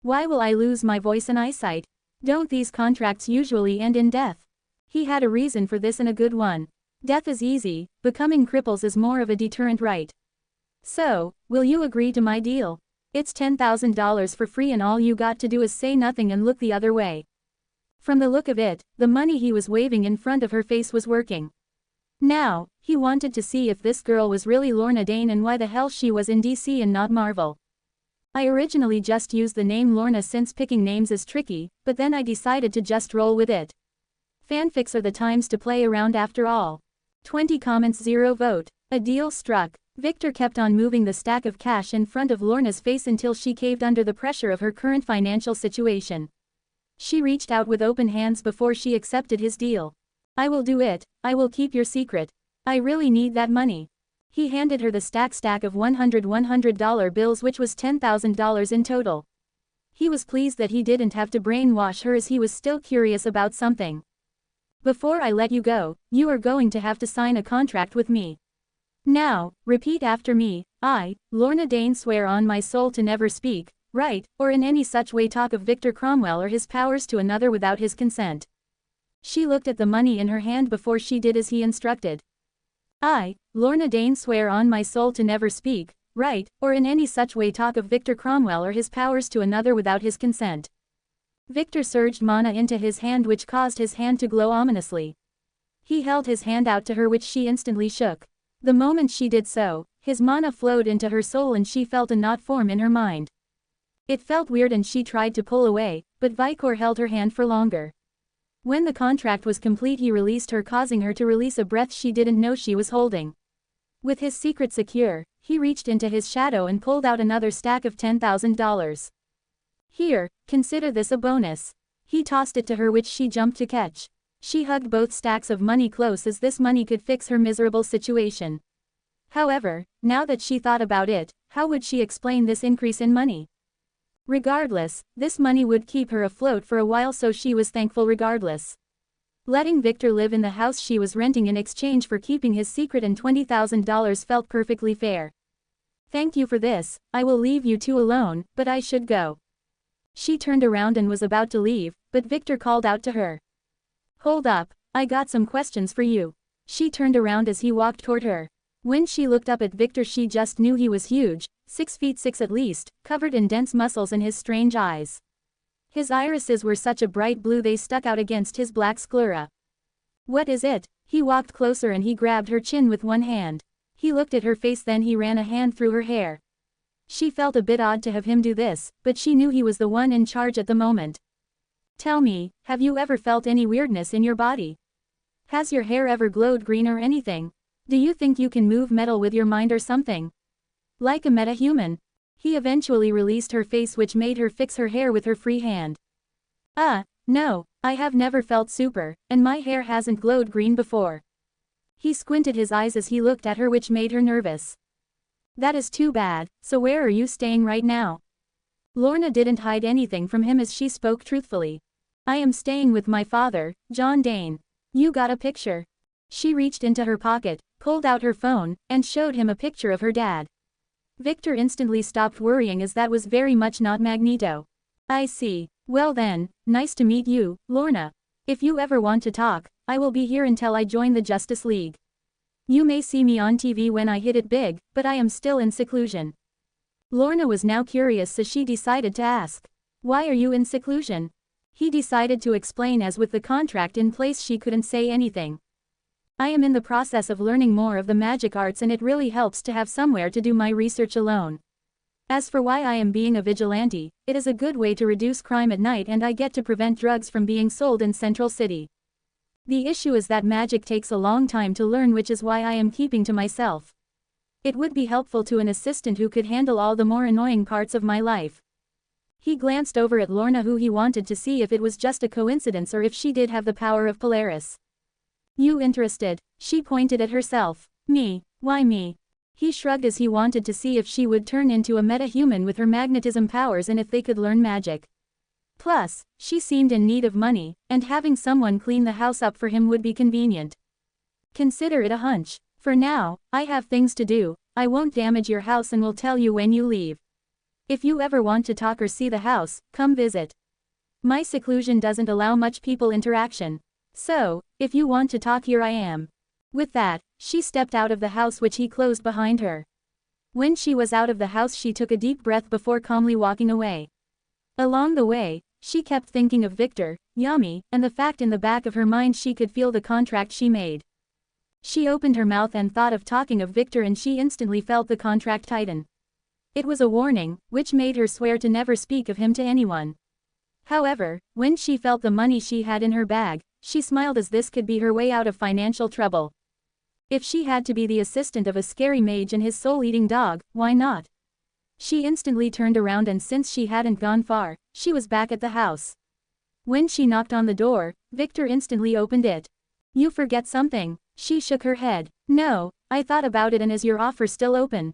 Why will I lose my voice and eyesight? Don't these contracts usually end in death? He had a reason for this, and a good one. Death is easy, becoming cripples is more of a deterrent, right? So, will you agree to my deal? It's $10,000 for free, and all you got to do is say nothing and look the other way. From the look of it, the money he was waving in front of her face was working. Now, he wanted to see if this girl was really Lorna Dane and why the hell she was in DC and not Marvel. I originally just used the name Lorna since picking names is tricky, but then I decided to just roll with it. Fanfics are the times to play around after all. 20 comments, 0 vote. A deal struck. Victor kept on moving the stack of cash in front of Lorna's face until she caved under the pressure of her current financial situation. She reached out with open hands before she accepted his deal. I will do it, I will keep your secret. I really need that money. He handed her the stack of $100 bills, which was $10,000 in total. He was pleased that he didn't have to brainwash her, as he was still curious about something. Before I let you go, you are going to have to sign a contract with me. Now, repeat after me. I, Lorna Dane, swear on my soul to never speak, write, or in any such way talk of Victor Cromwell or his powers to another without his consent. She looked at the money in her hand before she did as he instructed. I, Lorna Dane, swear on my soul to never speak, write, or in any such way talk of Victor Cromwell or his powers to another without his consent. Victor surged mana into his hand, which caused his hand to glow ominously. He held his hand out to her, which she instantly shook. The moment she did so, his mana flowed into her soul and she felt a knot form in her mind. It felt weird and she tried to pull away, but Vicor held her hand for longer. When the contract was complete, he released her, causing her to release a breath she didn't know she was holding. With his secret secure, he reached into his shadow and pulled out another stack of $10,000. Here, consider this a bonus. He tossed it to her, which she jumped to catch. She hugged both stacks of money close, as this money could fix her miserable situation. However, now that she thought about it, how would she explain this increase in money? Regardless, this money would keep her afloat for a while, so she was thankful regardless. Letting Victor live in the house she was renting in exchange for keeping his secret and $20,000 felt perfectly fair. Thank you for this, I will leave you two alone, but I should go. She turned around and was about to leave, but Victor called out to her. Hold up, I got some questions for you. She turned around as he walked toward her. When she looked up at Victor, she just knew he was huge, 6'6" at least, covered in dense muscles, and his strange eyes. His irises were such a bright blue they stuck out against his black sclera. What is it? He walked closer and he grabbed her chin with one hand. He looked at her face, then he ran a hand through her hair. She felt a bit odd to have him do this, but she knew he was the one in charge at the moment. Tell me, have you ever felt any weirdness in your body? Has your hair ever glowed green or anything? Do you think you can move metal with your mind or something? Like a metahuman? He eventually released her face, which made her fix her hair with her free hand. No, I have never felt super, and my hair hasn't glowed green before. He squinted his eyes as he looked at her, which made her nervous. That is too bad, so where are you staying right now? Lorna didn't hide anything from him as she spoke truthfully. I am staying with my father, John Dane. You got a picture? She reached into her pocket, pulled out her phone, and showed him a picture of her dad. Victor instantly stopped worrying as that was very much not Magneto. I see. Well then, nice to meet you, Lorna. If you ever want to talk, I will be here until I join the Justice League. You may see me on TV when I hit it big, but I am still in seclusion. Lorna was now curious, so she decided to ask. Why are you in seclusion? He decided to explain as with the contract in place she couldn't say anything. I am in the process of learning more of the magic arts and it really helps to have somewhere to do my research alone. As for why I am being a vigilante, it is a good way to reduce crime at night and I get to prevent drugs from being sold in Central City. The issue is that magic takes a long time to learn, which is why I am keeping to myself. It would be helpful to an assistant who could handle all the more annoying parts of my life. He glanced over at Lorna, who he wanted to see if it was just a coincidence or if she did have the power of Polaris. You interested? She pointed at herself. Me? Why me? He shrugged as he wanted to see if she would turn into a meta-human with her magnetism powers and if they could learn magic. Plus, she seemed in need of money, and having someone clean the house up for him would be convenient. Consider it a hunch. For now, I have things to do. I won't damage your house and will tell you when you leave. If you ever want to talk or see the house, come visit. My seclusion doesn't allow much people interaction. So, if you want to talk, here I am. With that, she stepped out of the house, which he closed behind her. When she was out of the house, she took a deep breath before calmly walking away. Along the way, she kept thinking of Victor, Yami, and the fact in the back of her mind she could feel the contract she made. She opened her mouth and thought of talking of Victor and she instantly felt the contract tighten. It was a warning, which made her swear to never speak of him to anyone. However, when she felt the money she had in her bag, she smiled as this could be her way out of financial trouble. If she had to be the assistant of a scary mage and his soul-eating dog, why not? She instantly turned around and since she hadn't gone far, she was back at the house. When she knocked on the door, Victor instantly opened it. You forget something. She shook her head. No, I thought about it and is your offer still open?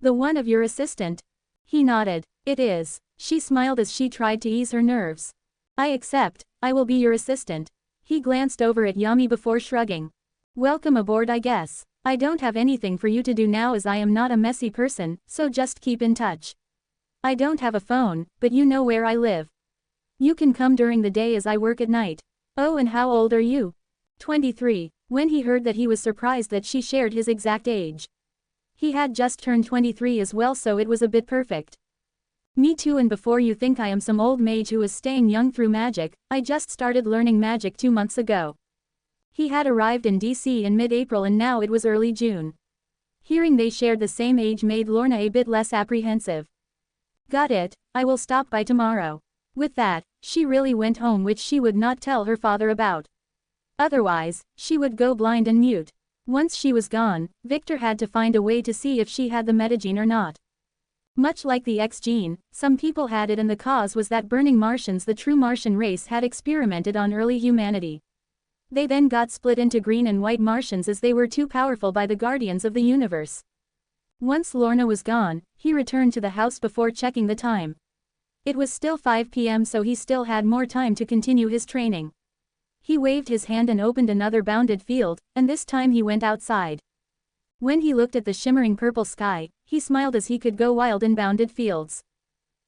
The one of your assistant? He nodded. It is. She smiled as she tried to ease her nerves. I accept, I will be your assistant. He glanced over at Yami before shrugging. Welcome aboard, I guess. I don't have anything for you to do now as I am not a messy person, so just keep in touch. I don't have a phone, but you know where I live. You can come during the day as I work at night. Oh, and how old are you? 23. When he heard that, he was surprised that she shared his exact age. He had just turned 23 as well, so it was a bit perfect. Me too, and before you think I am some old mage who is staying young through magic, I just started learning magic 2 months ago. He had arrived in DC in mid-April and now it was early June. Hearing they shared the same age made Lorna a bit less apprehensive. Got it, I will stop by tomorrow. With that, she really went home, which she would not tell her father about. Otherwise, she would go blind and mute. Once she was gone, Victor had to find a way to see if she had the metagene or not. Much like the X gene, some people had it and the cause was that burning Martians, the true Martian race, had experimented on early humanity. They then got split into green and white Martians as they were too powerful by the Guardians of the Universe. Once Lorna was gone, he returned to the house before checking the time. It was still 5 p.m. so he still had more time to continue his training. He waved his hand and opened another bounded field, and this time he went outside. When he looked at the shimmering purple sky, he smiled as he could go wild in bounded fields.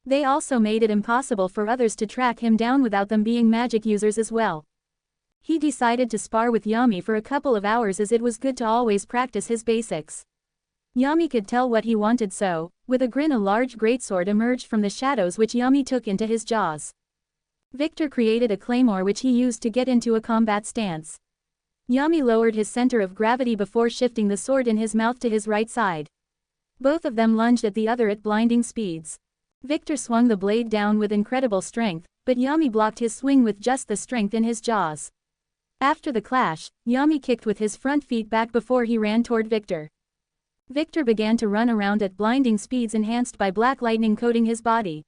They also made it impossible for others to track him down without them being magic users as well. He decided to spar with Yami for a couple of hours as it was good to always practice his basics. Yami could tell what he wanted, so, with a grin, a large greatsword emerged from the shadows which Yami took into his jaws. Victor created a claymore which he used to get into a combat stance. Yami lowered his center of gravity before shifting the sword in his mouth to his right side. Both of them lunged at the other at blinding speeds. Victor swung the blade down with incredible strength, but Yami blocked his swing with just the strength in his jaws. After the clash, Yami kicked with his front feet back before he ran toward Victor. Victor began to run around at blinding speeds enhanced by black lightning coating his body.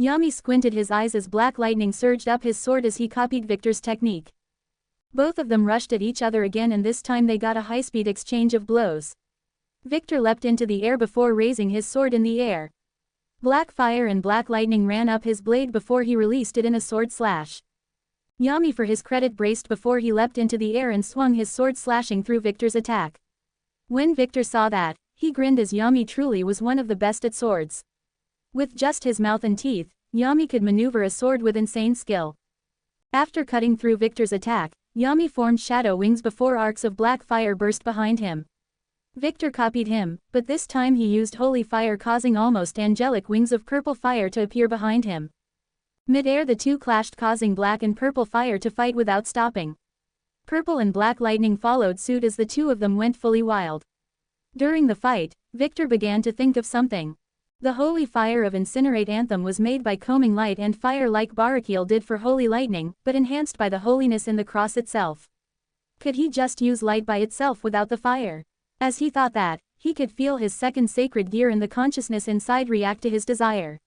Yami squinted his eyes as black lightning surged up his sword as he copied Victor's technique. Both of them rushed at each other again, and this time they got a high-speed exchange of blows. Victor leapt into the air before raising his sword in the air. Black fire and black lightning ran up his blade before he released it in a sword slash. Yami, for his credit, braced before he leapt into the air and swung his sword, slashing through Victor's attack. When Victor saw that, he grinned, as Yami truly was one of the best at swords. With just his mouth and teeth, Yami could maneuver a sword with insane skill. After cutting through Victor's attack, Yami formed shadow wings before arcs of black fire burst behind him. Victor copied him, but this time he used holy fire, causing almost angelic wings of purple fire to appear behind him. Mid-air the two clashed, causing black and purple fire to fight without stopping. Purple and black lightning followed suit as the two of them went fully wild. During the fight, Victor began to think of something. The holy fire of Incinerate Anthem was made by combing light and fire like Barakil did for holy lightning, but enhanced by the holiness in the cross itself. Could he just use light by itself without the fire? As he thought that, he could feel his second sacred gear and the consciousness inside react to his desire.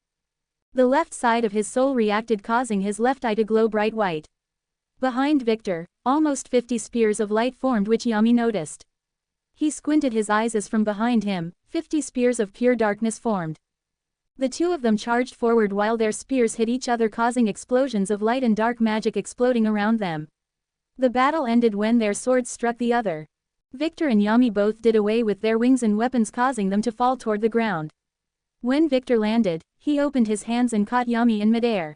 The left side of his soul reacted, causing his left eye to glow bright white. Behind Victor, almost 50 spears of light formed, which Yami noticed. He squinted his eyes as from behind him, 50 spears of pure darkness formed. The two of them charged forward while their spears hit each other, causing explosions of light and dark magic exploding around them. The battle ended when their swords struck the other. Victor and Yami both did away with their wings and weapons, causing them to fall toward the ground. When Victor landed, he opened his hands and caught Yami in midair.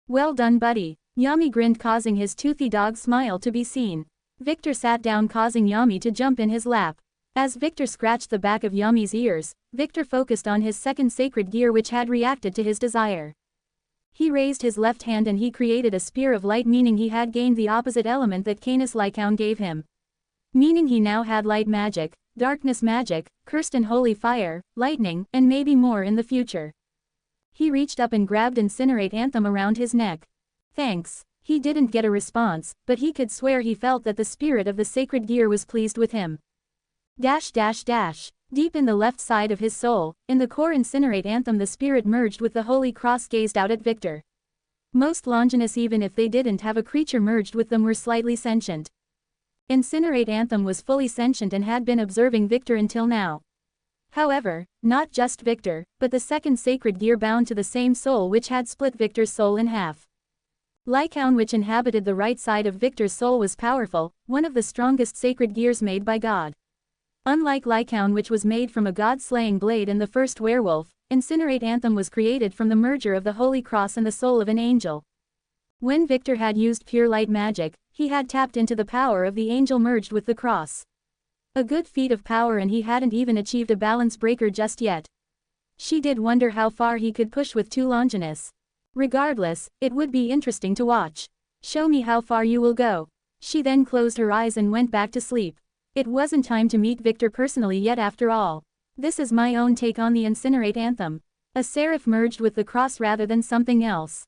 "Well done, buddy." Yami grinned, causing his toothy dog smile to be seen. Victor sat down, causing Yami to jump in his lap. As Victor scratched the back of Yami's ears, Victor focused on his second sacred gear, which had reacted to his desire. He raised his left hand and he created a spear of light, meaning he had gained the opposite element that Canis Lycaon gave him. Meaning he now had light magic, darkness magic, cursed and holy fire, lightning, and maybe more in the future. He reached up and grabbed Incinerate Anthem around his neck. "Thanks." He didn't get a response, but he could swear he felt that the spirit of the sacred gear was pleased with him. Deep in the left side of his soul, in the core Incinerate Anthem, the spirit merged with the holy cross, gazed out at Victor. Most Longinus, even if they didn't have a creature merged with them, were slightly sentient. Incinerate Anthem was fully sentient and had been observing Victor until now. However, not just Victor, but the second sacred gear bound to the same soul, which had split Victor's soul in half. Lycaon, which inhabited the right side of Victor's soul, was powerful, one of the strongest sacred gears made by God. Unlike Lycaon, which was made from a god-slaying blade and the first werewolf, Incinerate Anthem was created from the merger of the Holy Cross and the soul of an angel. When Victor had used pure light magic, he had tapped into the power of the angel merged with the cross. A good feat of power, and he hadn't even achieved a balance breaker just yet. She did wonder how far he could push with two Longinus. Regardless, it would be interesting to watch. "Show me how far you will go." She then closed her eyes and went back to sleep. It wasn't time to meet Victor personally yet after all. This is my own take on the Incinerate Anthem. A seraph merged with the cross rather than something else.